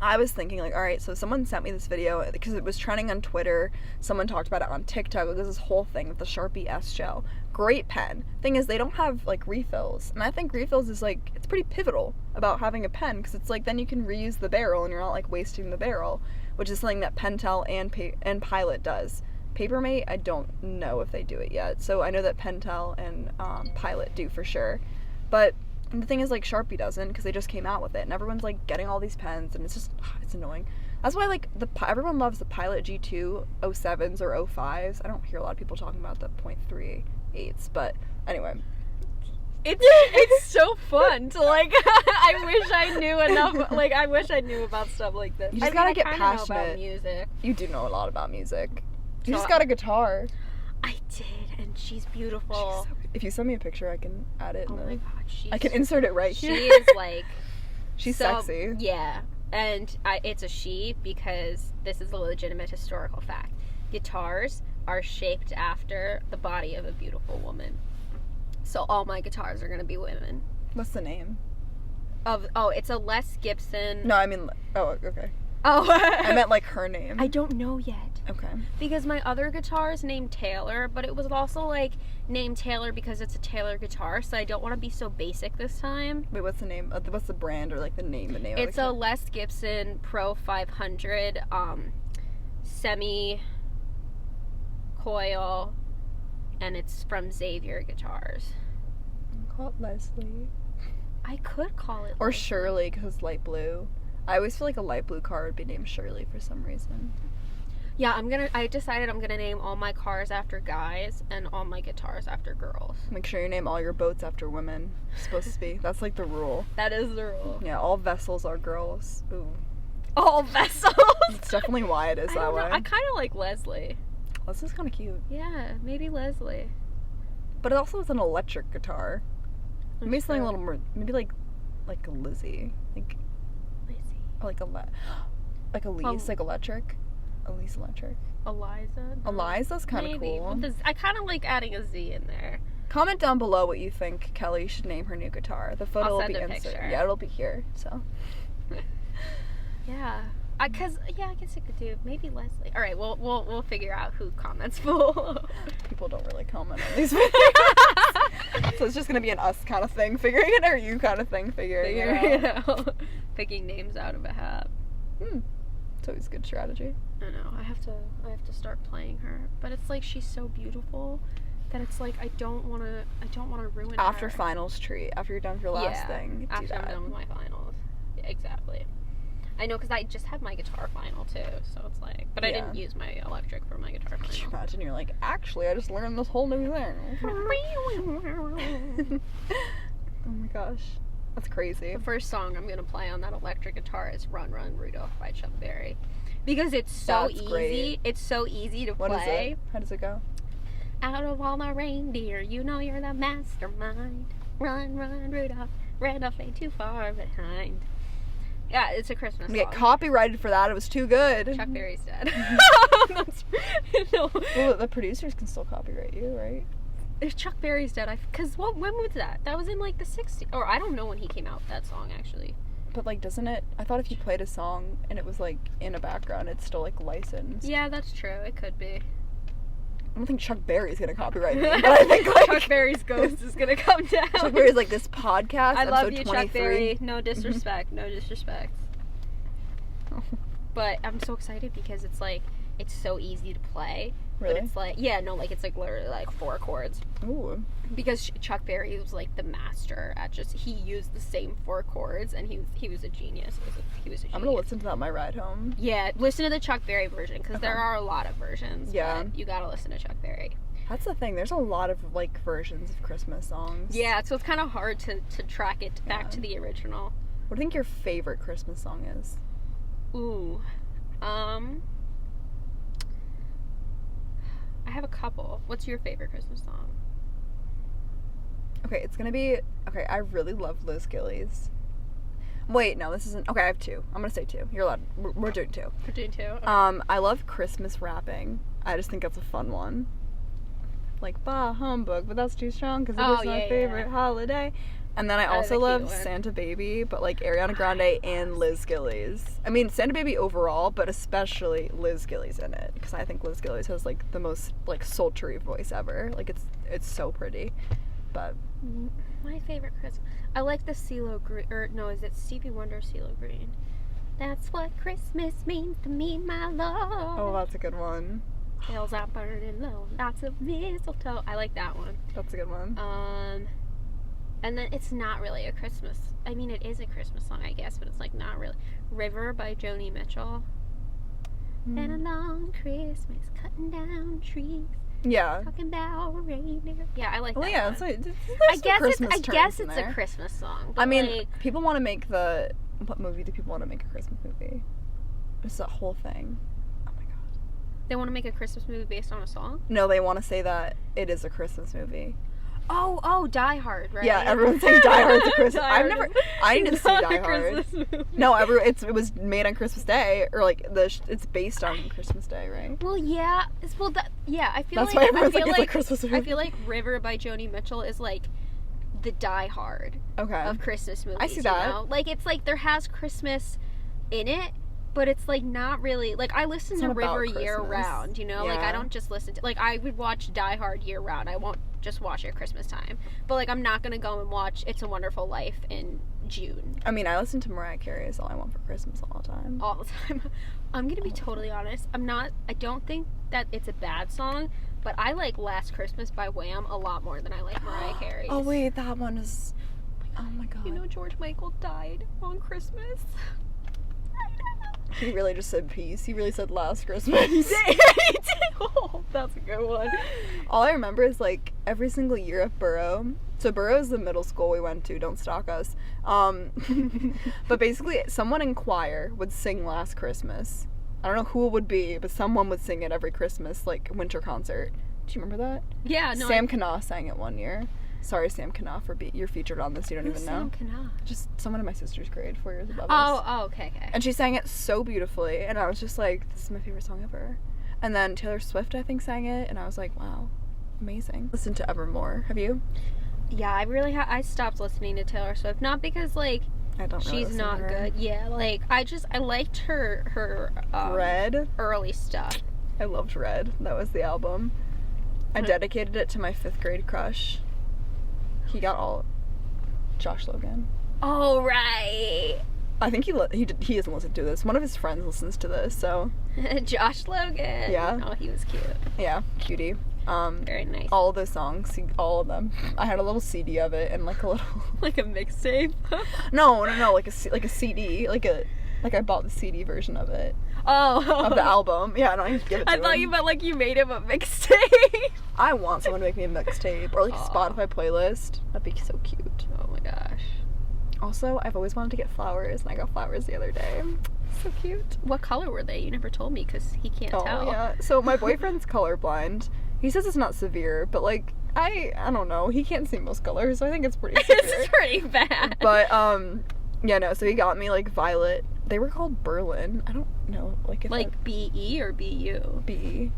I was thinking, like, all right, so someone sent me this video because it was trending on Twitter. Someone talked about it on TikTok. There's this whole thing with the Sharpie S-Gel. Great pen. Thing is, they don't have, like, refills. And I think refills is, like, it's pretty pivotal about having a pen because it's, like, then you can reuse the barrel and you're not, like, wasting the barrel, which is something that Pentel and Pilot does. Papermate, I don't know if they do it yet. So I know that Pentel and Pilot do for sure. But the thing is, like, Sharpie doesn't because they just came out with it, and everyone's, like, getting all these pens, and it's just, it's annoying. That's why, like, everyone loves the Pilot G2 07s or 05s. I don't hear a lot of people talking about the .38s, but anyway. It's so fun to, like, I wish I knew enough, like, I wish I knew about stuff like this. You just gotta get passionate. Know about music. You do know a lot about music. You So just got a guitar. I did, and she's beautiful. She's so, if you send me a picture, I can add it. Oh my god, I can insert it right here. She is, like... She's sexy. Yeah, and it's a she because this is a legitimate historical fact. Guitars are shaped after the body of a beautiful woman. So all my guitars are going to be women. What's the name? It's a Les Gibson. No, I mean... Oh, okay. Oh. I meant, like, her name. I don't know yet. Okay. Because my other guitar is named Taylor, but it was also, like, named Taylor because it's a Taylor guitar, so I don't want to be so basic this time. Wait, what's the name? What's the brand or, like, the name of It's the a Les Gibson Pro 500 semi-coil, and it's from Xavier Guitars. Call it Leslie. I could call it Or Leslie. Shirley, because it's light blue. I always feel like a light blue car would be named Shirley for some reason. Yeah, I decided I'm gonna name all my cars after guys and all my guitars after girls. Make sure you name all your boats after women. It's supposed to be. That's like the rule. That is the rule. Yeah, all vessels are girls. Ooh. All vessels? That's definitely why it is that way. I kind of like Leslie. Leslie's kind of cute. Yeah, maybe Leslie. But it also is an electric guitar. Maybe something a little more, maybe like a Lizzie. Like Lizzie. Or like Elise, like electric. Elise electric. Eliza? No. Eliza's kind of cool. Well, I kind of like adding a Z in there. Comment down below what you think Kelly should name her new guitar. The photo will be inserted. Picture. Yeah, it'll be here. So. Yeah. I guess I could do maybe Leslie. All right, we'll figure out who comments below. People don't really comment on these videos, so it's just gonna be an us kind of thing figuring it, or you kind of thing figuring it out. Picking names out of a hat. It's always a good strategy. I know. I have to start playing her, but it's like she's so beautiful that it's like I don't want to ruin After her. finals treat, after you're done with your last thing. After I'm done with my finals. Yeah, exactly. I know, because I just had my guitar final too, so it's like, but I didn't use my electric for my guitar final. Could you imagine? You're like, actually, I just learned this whole new thing. Oh my gosh, that's crazy. The first song I'm gonna play on that electric guitar is "Run Run Rudolph" by Chuck Berry, because it's so easy. Great. It's so easy to play. What is it? How does it go? Out of all the reindeer, you know you're the mastermind. Run, run, Rudolph. Rudolph ain't too far behind. Yeah, it's a Christmas song. We get copyrighted for that. It was too good. Chuck Berry's dead. No. Well, the producers can still copyright you, right? If Chuck Berry's dead, because when was that? That was in like the 60s. Or I don't know when he came out with that song, actually. But like, doesn't it? I thought if you played a song and it was like in a background, it's still like licensed. Yeah, that's true. It could be. I don't think Chuck Berry's gonna copyright me, but I think like Chuck Berry's ghost is gonna come down. Chuck Berry's like, this podcast. I love you, 23. Chuck Berry. No disrespect. No disrespect. But I'm so excited because it's like it's so easy to play, Really? But it's like, yeah, no, like it's like literally like 4 chords. Ooh. Because Chuck Berry was like the master at he used the same 4 chords, and he was a genius. He was a genius. I'm gonna listen to that on my ride home. Yeah, listen to the Chuck Berry version, because there are a lot of versions. Yeah. But you gotta listen to Chuck Berry. That's the thing. There's a lot of like versions of Christmas songs. Yeah, so it's kind of hard to track it back to the original. What do you think your favorite Christmas song is? Ooh, I have a couple. What's your favorite Christmas song? Okay, it's gonna be... Okay, I really love Liz Gillies. Wait, no, this isn't... Okay, I have 2. I'm gonna say 2. You're allowed. We're doing 2. We're doing 2? Okay. I love Christmas rapping. I just think that's a fun one. Like, bah, humbug, but that's too strong because it is my favorite holiday. And then I also love Santa Baby, but like Ariana Grande and Liz Gillies. I mean, Santa Baby overall, but especially Liz Gillies in it, because I think Liz Gillies has like the most like sultry voice ever. Like it's so pretty. But my favorite Christmas, I like the CeeLo Green, or no, is it Stevie Wonder, CeeLo Green? That's what Christmas means to me, my love. Oh, that's a good one. Bells are burning low, lots of mistletoe. I like that one. That's a good one. And then it's not really a Christmas. I mean, it is a Christmas song, I guess, but it's like not really. River by Joni Mitchell. And a long Christmas, cutting down trees. Yeah. Talking about reindeer. Yeah, I like that. Well, yeah, one. it's like, I guess it's a Christmas song. I mean, like, people want to make what movie do people want to make a Christmas movie? It's that whole thing. Oh my god. they want to make a Christmas movie based on a song? No, they want to say that it is a Christmas movie. Oh, Die Hard, right? Yeah, everyone's saying Die Hard's a Christmas. I need to see Die Hard. No, it was made on Christmas Day, or like it's based on Christmas Day, right? Well, yeah, I feel That's like why everyone's like, it's a Christmas movie. I feel like River by Joni Mitchell is like the Die Hard of Christmas movies. I see that. You know? Like it's like there has Christmas in it, but it's like not really like I listen to River year round, you know? Yeah. Like I don't just listen to I would watch Die Hard year round. I won't just watch it at Christmas time. But like I'm not gonna go and watch It's a Wonderful Life in June. I mean, I listen to Mariah Carey's All I Want for Christmas all the time. All the time. I'm gonna be totally honest. I don't think that it's a bad song, but I like Last Christmas by Wham a lot more than I like Mariah Carey's. Oh wait, that one is... Oh my god. You know George Michael died on Christmas? He really just said peace. He really said Last Christmas. He did. Oh, that's a good one. All I remember is like every single year at Burrow. So Burrow is the middle school we went to. Don't stalk us. But basically, someone in choir would sing Last Christmas. I don't know who it would be, but someone would sing it every Christmas, like winter concert. Do you remember that? Yeah, no. Sam Knopf sang it one year. Sorry, Sam Knopf, you're featured on this. You don't even know. Sam Knopf? Just someone in my sister's grade, 4 years above us. Oh, okay. And she sang it so beautifully, and I was just like, this is my favorite song ever. And then Taylor Swift, I think, sang it, and I was like, wow, amazing. Listen to Evermore. Have you? Yeah, I really I stopped listening to Taylor Swift, not because like I don't really she's not good. Yeah, like I liked her Red early stuff. I loved Red. That was the album. I dedicated it to my 5th grade crush. He got all Josh Logan. Oh right. I think he doesn't listen to this. One of his friends listens to this, so Josh Logan. Yeah. Oh, he was cute. Yeah, cutie. Very nice. All of those songs, all of them. I had a little CD of it and like a little like a mixtape. No, like a CD, like I bought the CD version of it. Oh. Of the album. Yeah, I don't need to give it to him. I thought you meant like you made him a mixtape. I want someone to make me a mixtape or like a Spotify playlist. That'd be so cute. Oh my gosh. Also, I've always wanted to get flowers, and I got flowers the other day. So cute. What color were they? You never told me because he can't tell. Oh, yeah. So my boyfriend's colorblind. He says it's not severe, but like, I don't know. He can't see most colors, so I think it's pretty severe. It's pretty bad. But, yeah, no, so he got me like violet. They were called Berlin. I don't know. Like, if like B-E or B-U? B-E.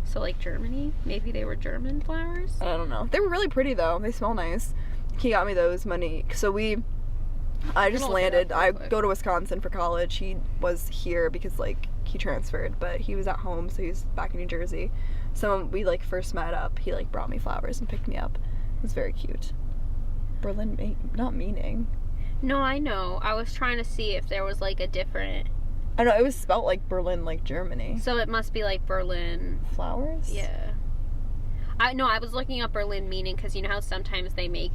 So like Germany? Maybe they were German flowers? I don't know. They were really pretty though. They smell nice. He got me those money. So I just landed. I go to Wisconsin for college. He was here because like he transferred, but he was at home, so he was back in New Jersey. So when we like first met up, he like brought me flowers and picked me up. It was very cute. Berlin, not meaning. No, I know. I was trying to see if there was like a different I know, it was spelt like Berlin, like Germany. So it must be like Berlin. Flowers? Yeah. I was looking up Berlin meaning because you know how sometimes they make,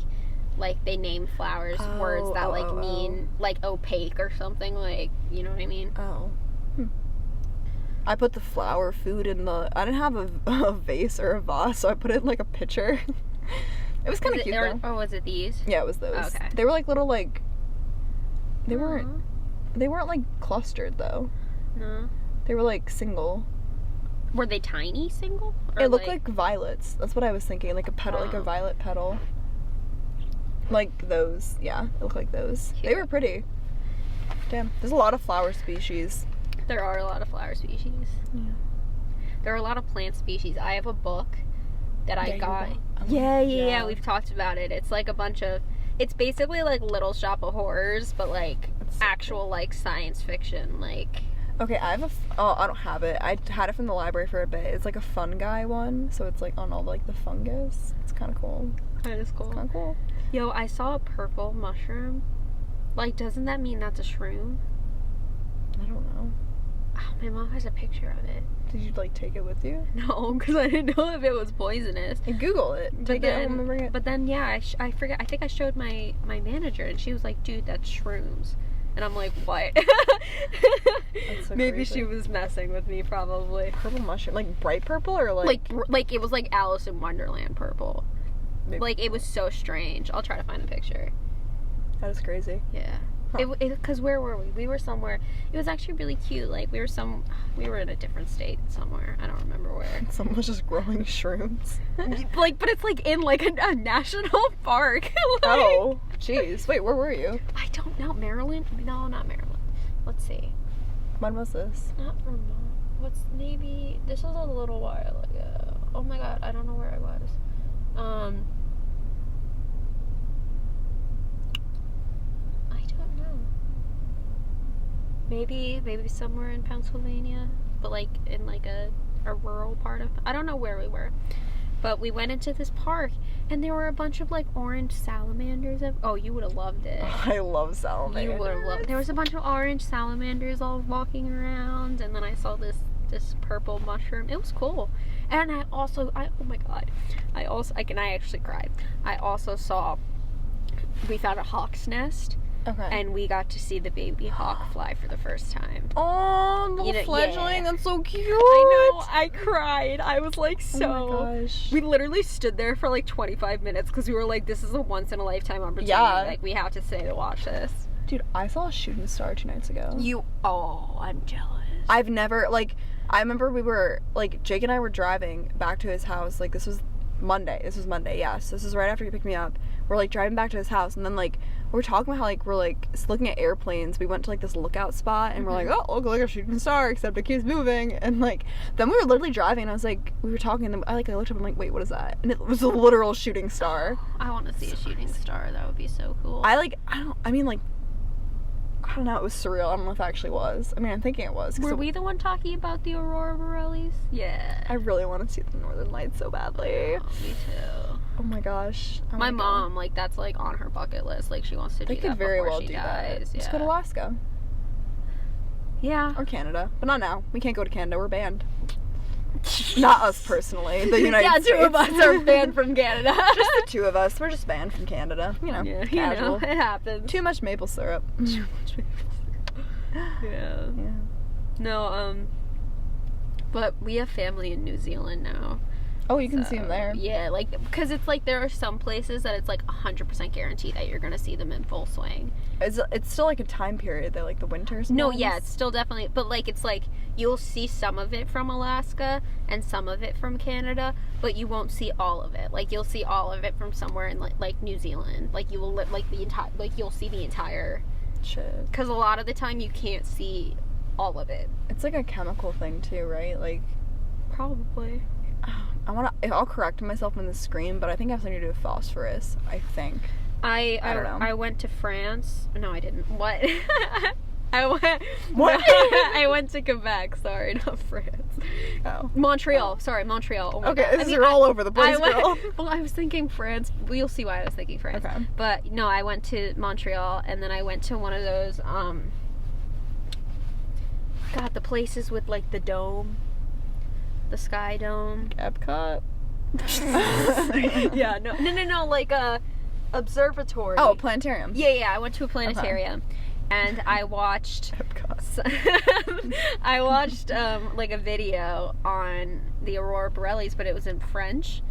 like, they name flowers words that, mean, like, opaque or something, like, you know what I mean? Oh. I put the flower food in the... I didn't have a vase or a vase, so I put it in, like, a pitcher. It was kind of cute, though. Or was it these? Yeah, it was those. Oh, okay. They were, like, little, like... They weren't, like, clustered, though. No. They were, like, single. Were they tiny single? Or It looked like violets. That's what I was thinking. Like a petal, like a violet petal. Like those. Yeah, it looked like those. Cute. They were pretty. Damn. There's a lot of flower species. There are a lot of flower species. Yeah. There are a lot of plant species. I have a book that I got. Yeah. We've talked about it. It's like a bunch of... It's basically like Little Shop of Horrors, but like actual like science fiction. Like... Okay, I have I don't have it. I had it from the library for a bit. It's like a fungi one, so it's like on all like the fungus. It's kind of cool. That is cool. Kind of cool. Yo, I saw a purple mushroom. Like, doesn't that mean that's a shroom? I don't know. Oh, my mom has a picture of it. Did you like take it with you? No, because I didn't know if it was poisonous. And Google it. Take it home and bring it. But then, yeah, I forget. I think I showed my manager, and she was like, "Dude, that's shrooms." And I'm like, what? That's so Maybe crazy. she was messing with me, probably. Purple mushroom, like bright purple or like it was like Alice in Wonderland purple. Maybe. Like it was so strange. I'll try to find a picture. That is crazy. Yeah. Huh. Because where were we? We were somewhere. It was actually really cute. Like we were in a different state somewhere. I don't remember where. Someone was just growing shrooms. Like, but it's like in like a national park. Like, Oh, jeez. Wait, where were you? I don't know. Maryland? No, not Maryland. Let's see. When was this? Not Vermont. Maybe this was a little while ago. Oh my god, I don't know where I was. I don't know. Maybe somewhere in Pennsylvania, but like in like a rural part of... I don't know where we were. But we went into this park, and there were a bunch of, like, orange salamanders. Oh, you would have loved it. I love salamanders. You would have loved it. There was a bunch of orange salamanders all walking around, and then I saw this purple mushroom. It was cool. And oh my god. I actually cried. I also saw... We found a hawk's nest. Okay. And we got to see the baby hawk fly for the first time. Oh, little fledgling. Yeah. That's so cute. I know. I cried. I was like so... Oh my gosh. We literally stood there for like 25 minutes because we were like, this is a once-in-a-lifetime opportunity. Yeah. Like, we have to stay to watch this. Dude, I saw a shooting star 2 nights ago. I'm jealous. I've never, like... I remember we were, like, Jake and I were driving back to his house. Like, this was Monday, yes. This is right after he picked me up. We're, like, driving back to his house, and then, like, we're talking about how, like, we're, like, looking at airplanes. We went to, like, this lookout spot, and we're like, oh, look like a shooting star, except it keeps moving. And, like, then we were literally driving, and I was like, we were talking, and then I looked up, and I'm like, wait, what is that? And it was a literal shooting star. I want to see a shooting star. That would be so cool. I don't know, it was surreal. I don't know if it actually was. I mean, I'm thinking it was. Were we the one talking about the Aurora Borealis? Yeah. I really want to see the Northern Lights so badly. Oh, me too. Oh my gosh. My mom, like, that's, like, on her bucket list. Like, she wants to do that before she dies. They could very well do that. Yeah. Let's go to Alaska. Yeah. Or Canada. But not now. We can't go to Canada. We're banned. Not us personally. The United States. Yeah, 2 of us are banned from Canada. Just the 2 of us. We're just banned from Canada. You know, casual. You know, it happens. Too much maple syrup. Too much maple syrup. Yeah. No, but we have family in New Zealand now. Oh, you can see them there. Yeah, like, because it's like there are some places that it's like 100% guaranteed that you're gonna see them in full swing. It's still like a time period though, like the winters. No, yeah, it's still definitely, but like it's like you'll see some of it from Alaska and some of it from Canada, but you won't see all of it. Like you'll see all of it from somewhere in like New Zealand. Like you will like the entire, like you'll see the entire shit. Because a lot of the time you can't see all of it. It's like a chemical thing too, right? Like probably. I'll correct myself on the screen, but I think it has something to do with phosphorus. I think. I don't know. I went to France. No, I didn't. What? What? I went to Quebec. Sorry, not France. Oh. Montreal. Sorry, Montreal. Oh my okay, God. You're all over the place, girl. Well, I was thinking France. You'll see why I was thinking France. Okay. But no, I went to Montreal, and then I went to one of those God, the places with like the dome, the sky dome. Epcot. Yeah, no, like a observatory. Oh, planetarium. Yeah, I went to a planetarium. Okay. And I watched like a video on the aurora borealis, but it was in French.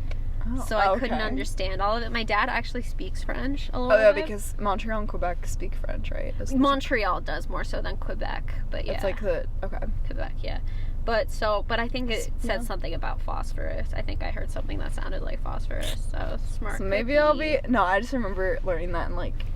So I couldn't understand all of it. My dad actually speaks French a little bit. Because Montreal and Quebec speak French, right? Montreal does more so than Quebec, but yeah. It's like Quebec, yeah. But I think it said something about phosphorus. I think I heard something that sounded like phosphorus. So smart. So maybe I'll be. No, I just remember learning that in like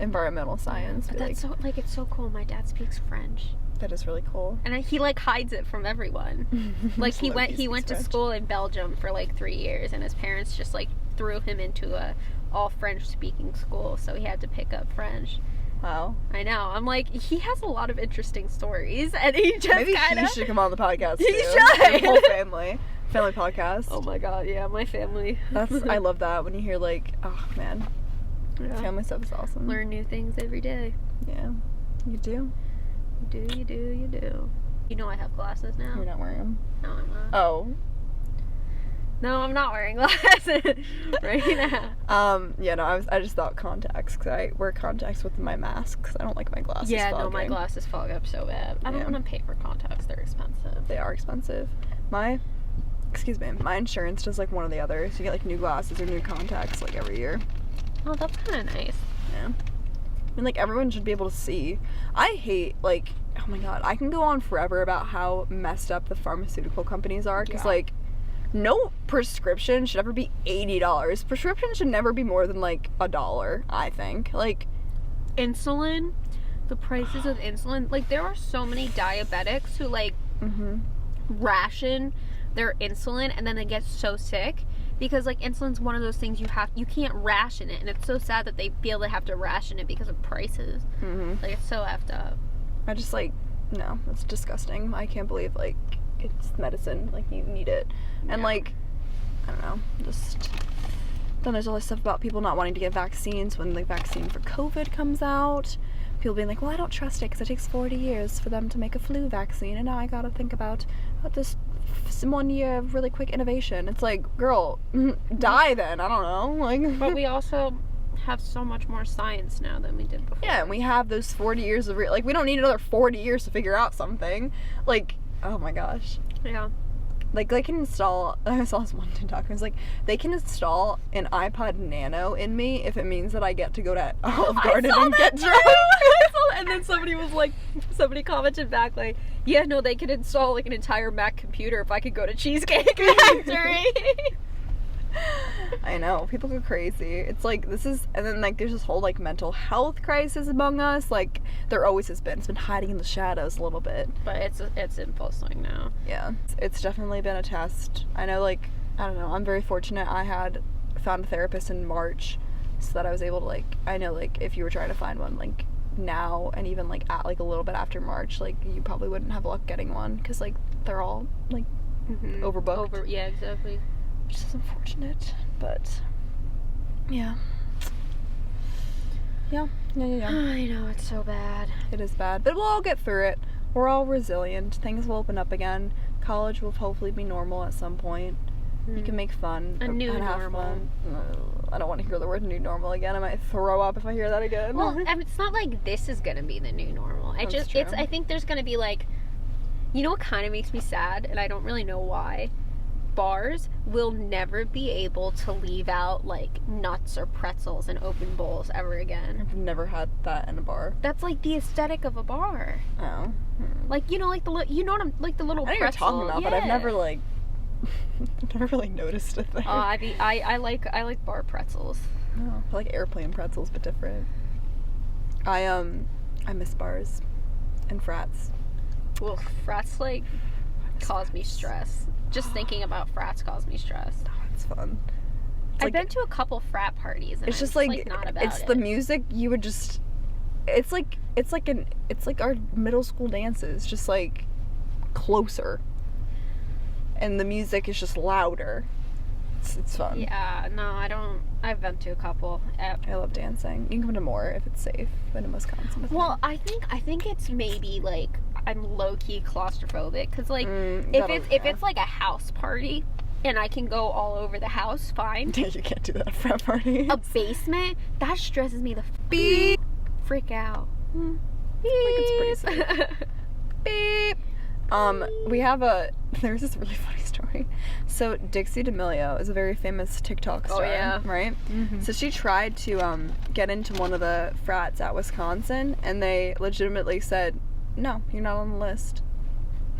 environmental science. But that's so like it's so cool. My dad speaks French. That is really cool. And he like hides it from everyone. Like he went to school in Belgium for like 3 years, and his parents just like threw him into a all French speaking school, so he had to pick up French. Wow. I know. I'm like, he has a lot of interesting stories, and he just maybe he should come on the podcast. He should. The whole family podcast. Oh my god, yeah, my family. I love that when you hear like, oh man, family stuff is awesome. Learn new things every day. Yeah, you do. You do. You know I have glasses now. You're not wearing them? No, I'm not. Oh. No, I'm not wearing glasses right now. Yeah, no, I just thought contacts, because I wear contacts with my mask, because I don't like my glasses fogging. No, my glasses fog up so bad. I don't want to pay for contacts. They're expensive. They are expensive. My insurance does like one or the other, so you get like new glasses or new contacts like every year. Oh, that's kind of nice. Yeah. I mean, like, everyone should be able to see. I hate, like, oh my god, I can go on forever about how messed up the pharmaceutical companies are, because, like, no prescription should ever be $80. Prescription should never be more than, like, $1, I think. Like, insulin, the prices of insulin, like, there are so many diabetics who, like, ration their insulin, and then they get so sick. Because, like, insulin's one of those things you can't ration it. And it's so sad that they feel they have to ration it because of prices. Like, it's so effed up. I just, like, no, that's disgusting. I can't believe, like, it's medicine. Like, you need it. And, like, I don't know, just... Then there's all this stuff about people not wanting to get vaccines when the vaccine for COVID comes out. People being like, well, I don't trust it because it takes 40 years for them to make a flu vaccine. And now I gotta think about this 1 year of really quick innovation. It's like, girl, die then. I don't know. Like, but we also have so much more science now than we did before. Yeah, and we have those 40 years of like, we don't need another 40 years to figure out something. Like, oh my gosh. Yeah. Like, they can install, I saw this one TikTok, it was like, they can install an iPod Nano in me if it means that I get to go to Olive Garden and get drunk. And then somebody commented back, like, yeah, no, they could install, like, an entire Mac computer if I could go to Cheesecake Factory. I know, people go crazy. It's like, and then, like, there's this whole, like, mental health crisis among us. Like, there always has been. It's been hiding in the shadows a little bit. But it's in full swing now. Yeah. It's definitely been a test. I know, like, I don't know, I'm very fortunate. I had found a therapist in March, so that I was able to, like, I know, like, if you were trying to find one, like, now, and even, like, at, like, a little bit after March, like, you probably wouldn't have luck getting one, because, like, they're all, like, overbooked. Yeah, exactly. Which is unfortunate, but yeah. I know, it's so bad. It is bad, but we'll all get through it. We're all resilient. Things will open up again. College will hopefully be normal at some point. You can make fun. A new and have normal. Fun. I don't want to hear the word new normal again. I might throw up if I hear that again. Well, it's not like this is gonna be the new normal. I think there's gonna be, like, you know what kind of makes me sad, and I don't really know why. Bars will never be able to leave out, like, nuts or pretzels in open bowls ever again. I've never had that in a bar. That's, like, the aesthetic of a bar. Oh. Like, you know, like, the little I know pretzel. you're talking about, but I've never, like, never really noticed it there. I like bar pretzels. Oh, I like airplane pretzels, but different. I miss bars and frats. Well, frats, like, cause me stress. Just thinking about frats cause me stress. Oh, it's fun. I've been to a couple frat parties, and it's just like not about it's it. The music. You would just. It's like our middle school dances, just like closer. And the music is just louder. It's fun. Yeah, no, I don't. I've been to a couple. I love dancing. You can come to more if it's safe, but in Wisconsin. Well, I think it's maybe, like, I'm low-key claustrophobic, because, like, if it's, like, a house party, and I can go all over the house, fine. You can't do that at frat parties. A basement, that stresses me the beep. Freak out. Beep. It's pretty safe. Beep. There's this really funny story. So Dixie D'Amelio is a very famous TikTok star, right? Mm-hmm. So she tried to get into one of the frats at Wisconsin, and they legitimately said, "No, you're not on the list."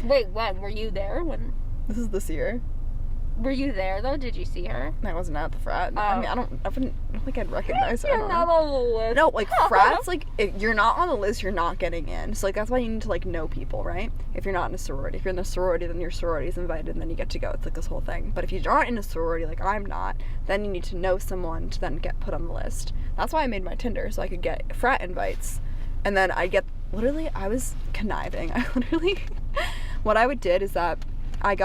Wait, when? Were you there? When? This is this year. Were you there, though? Did you see her? I wasn't at the frat. I mean, I don't think I'd recognize her. You're not on the list. No, like, frats, like, if you're not on the list, you're not getting in. So, like, that's why you need to, like, know people, right? If you're not in a sorority. If you're in a sorority, then your sorority's invited, and then you get to go. It's, like, this whole thing. But if you aren't in a sorority, like I'm not, then you need to know someone to then get put on the list. That's why I made my Tinder, so I could get frat invites. And then I was conniving. What I did is that I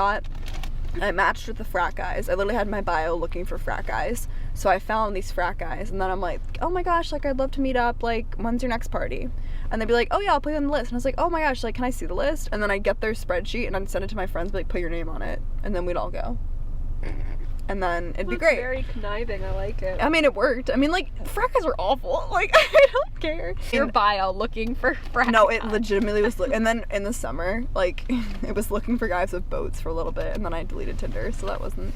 matched with the frat guys. I literally had my bio looking for frat guys. So I found these frat guys, and then I'm like, oh my gosh, like, I'd love to meet up, like, when's your next party? And they'd be like, oh yeah, I'll put you on the list. And I was like, oh my gosh, like, can I see the list? And then I'd get their spreadsheet, and I'd send it to my friends, be like, put your name on it. And then we'd all go. And then it'd be great. Very conniving, I like it. I mean, it worked. I mean, like, frat guys were awful. Like, I don't care. Your bio looking for frat No, it legitimately was, and then in the summer, like, it was looking for guys with boats for a little bit, and then I deleted Tinder, so that wasn't,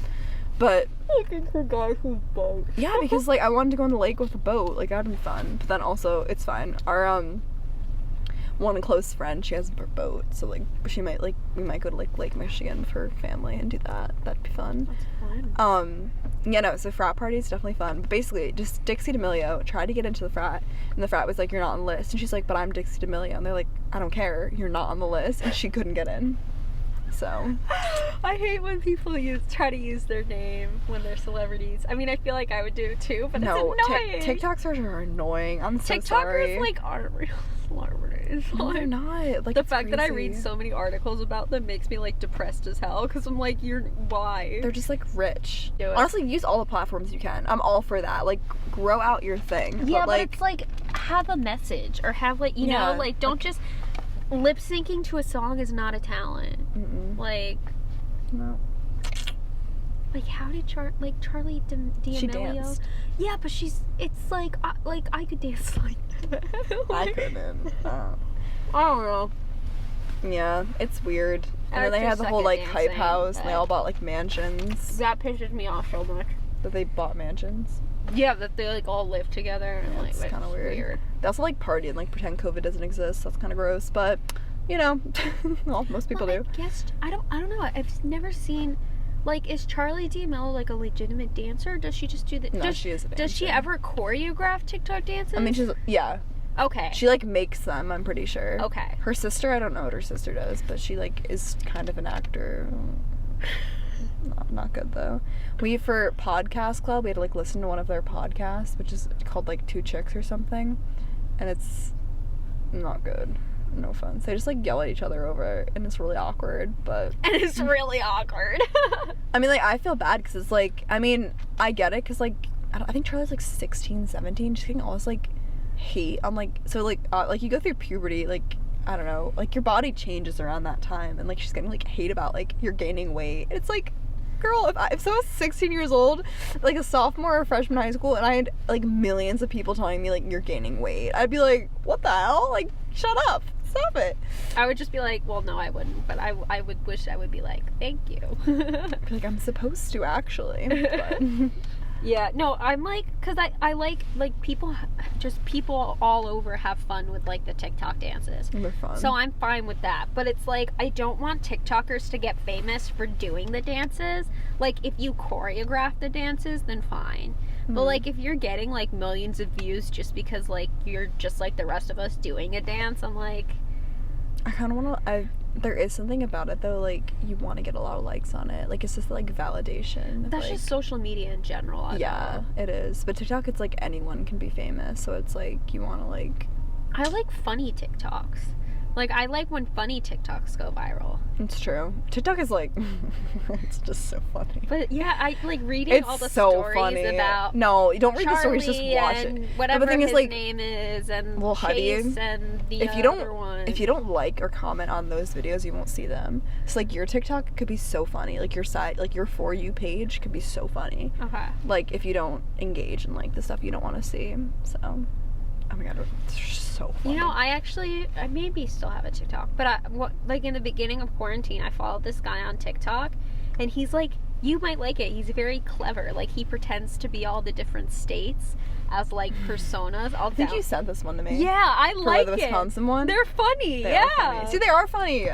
but. Looking for guys with boats. Yeah, because, like, I wanted to go on the lake with a boat, like, that'd be fun, but then also, it's fine. Our, one close friend, she has a boat, so, like, we might go to, like, Lake Michigan with her family and do that. That'd be fun. That's fun. Yeah, no, so frat party is definitely fun, but basically, just Dixie D'Amelio tried to get into the frat, and the frat was like, you're not on the list, and she's like, but I'm Dixie D'Amelio, and they're like, I don't care, you're not on the list, and she couldn't get in. So I hate when people try to use their name when they're celebrities. I mean, I feel like I would do it too, but it's annoying. TikTokers are annoying. I'm so sorry. TikTokers, like, aren't real celebrities. No, they're not. Like, the fact that I read so many articles about them makes me, like, depressed as hell, because I'm like, why? They're just, like, rich. Do it. Honestly, use all the platforms you can. I'm all for that. Like, grow out your thing. Yeah, but it's like, have a message, or have, like, you know, like, don't just lip syncing to a song is not a talent. Mm-mm. Like, no. Like, how did Charlie D'Amelio? She danced. Yeah, but it's like I could dance like that. I couldn't. I don't know. Yeah, it's weird. And then they had the whole, like, hype house, and they all bought, like, mansions. That pisses me off so much. That they bought mansions? Yeah, that they, like, all live together. And, like, it's kind of weird. They also, like, party and, like, pretend COVID doesn't exist. That's kind of gross, but, you know, well, most people do. I guess, I don't know. I've never seen, like, is Charlie D'Amelio, like, a legitimate dancer? Or does she just do the... No, she is a dancer. Does she ever choreograph TikTok dances? I mean, yeah. Okay. She, like, makes them, I'm pretty sure. Okay. Her sister, I don't know what her sister does, but she, like, is kind of an actor. Not good, though. For Podcast Club, we had to, like, listen to one of their podcasts, which is called, like, Two Chicks or something, and it's not good. No fun. So they just, like, yell at each other over it, and it's really awkward, but... And it's really awkward. I mean, like, I feel bad, because it's, like, I mean, I get it, because, like, I think Charlie's, like, 16, 17, she's getting all this, like, hate on, like, so, like, you go through puberty, like, I don't know, like, your body changes around that time, and, like, she's getting, like, hate about, like, you're gaining weight. It's, like, girl, if I was 16 years old, like, a sophomore or freshman in high school, and I had, like, millions of people telling me, like, you're gaining weight, I'd be like, what the hell? Like, shut up. Stop it. I would just be like, well, no, I wouldn't, but I would wish I would be like, thank you. Like, I'm supposed to, actually. But... Yeah, no, I'm like, because I like people all over have fun with, like, the TikTok dances. They're fun. So I'm fine with that. But it's like, I don't want TikTokers to get famous for doing the dances. Like, if you choreograph the dances, then fine. Mm-hmm. But, like, if you're getting, like, millions of views just because, like, you're just like the rest of us doing a dance, I'm like... I kind of want to... There is something about it, though, like, you want to get a lot of likes on it. Like, it's just, like, validation. That's like, just social media in general. Yeah, it is. But TikTok, it's, like, anyone can be famous. So it's, like, you want to, like... I like funny TikToks. Like, I like when funny TikToks go viral. It's true. TikTok is like, it's just so funny. But yeah, I like reading all the so stories funny. about No, you don't read Charlie the stories, just watch and it. whatever the thing his is, like, name is, and Lil Chase Huddy, and the if other one. you don't like or comment on those videos, you won't see them. So like your TikTok could be so funny. Like your your For You page could be so funny. Okay. Like if you don't engage in like the stuff you don't want to see. So, oh my god, it's so funny. You know, I maybe still have a TikTok, but like in the beginning of quarantine, I followed this guy on TikTok, and he's like, you might like it. He's very clever. Like, he pretends to be all the different states as like personas. I think you sent this one to me. Yeah, I like the it. Wisconsin one. They're funny. They yeah. are funny. See, they are funny.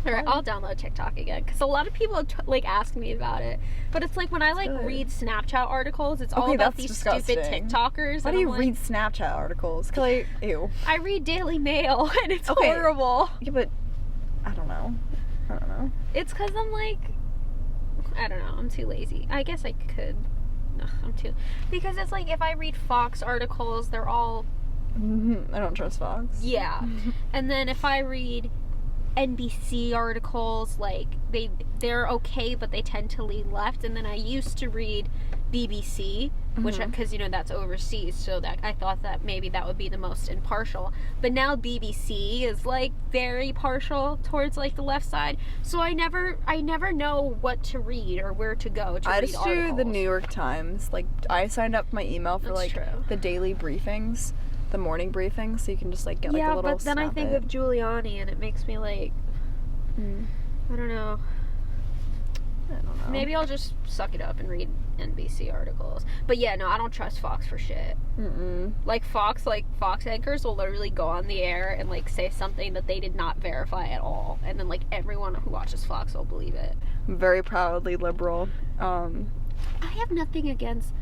Alright, I'll download TikTok again, because a lot of people like ask me about it, but it's like when I like read Snapchat articles, it's all about these disgusting. stupid TikTokers. Why do you read Snapchat articles? Cause ew. I read Daily Mail, and it's horrible. Yeah, but I don't know. It's because I'm like, I don't know, I'm too lazy. I guess I could. Ugh, because it's like if I read Fox articles, they're all. I don't trust Fox. Yeah, and then if I read NBC articles, like they're okay, but they tend to lean left. And then I used to read BBC, which, because you know, that's overseas, so that I thought that maybe that would be the most impartial, but now BBC is like very partial towards like the left side, so I never know what to read or where to go to read articles. I just do the New York Times. Like, I signed up for my email for the daily briefings, the morning briefings, so you can just like get like a little but then snippet. I think of Giuliani, and it makes me like I don't know. Maybe I'll just suck it up and read NBC articles. But yeah, no, I don't trust Fox for shit. Like Fox anchors will literally go on the air and like say something that they did not verify at all, and then like everyone who watches Fox will believe it. I'm very proudly liberal. I have nothing against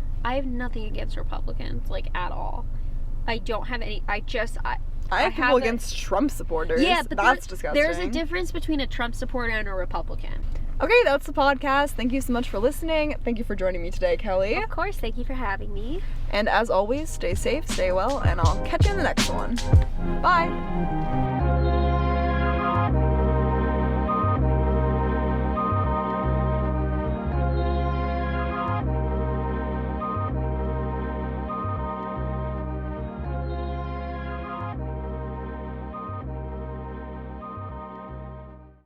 Republicans, like, at all. I don't have any. I have people against Trump supporters. Yeah, but that's disgusting. There's a difference between a Trump supporter and a Republican. Okay, that's the podcast. Thank you so much for listening. Thank you for joining me today, Kelly. Of course, thank you for having me. And as always, stay safe, stay well, and I'll catch you in the next one. Bye!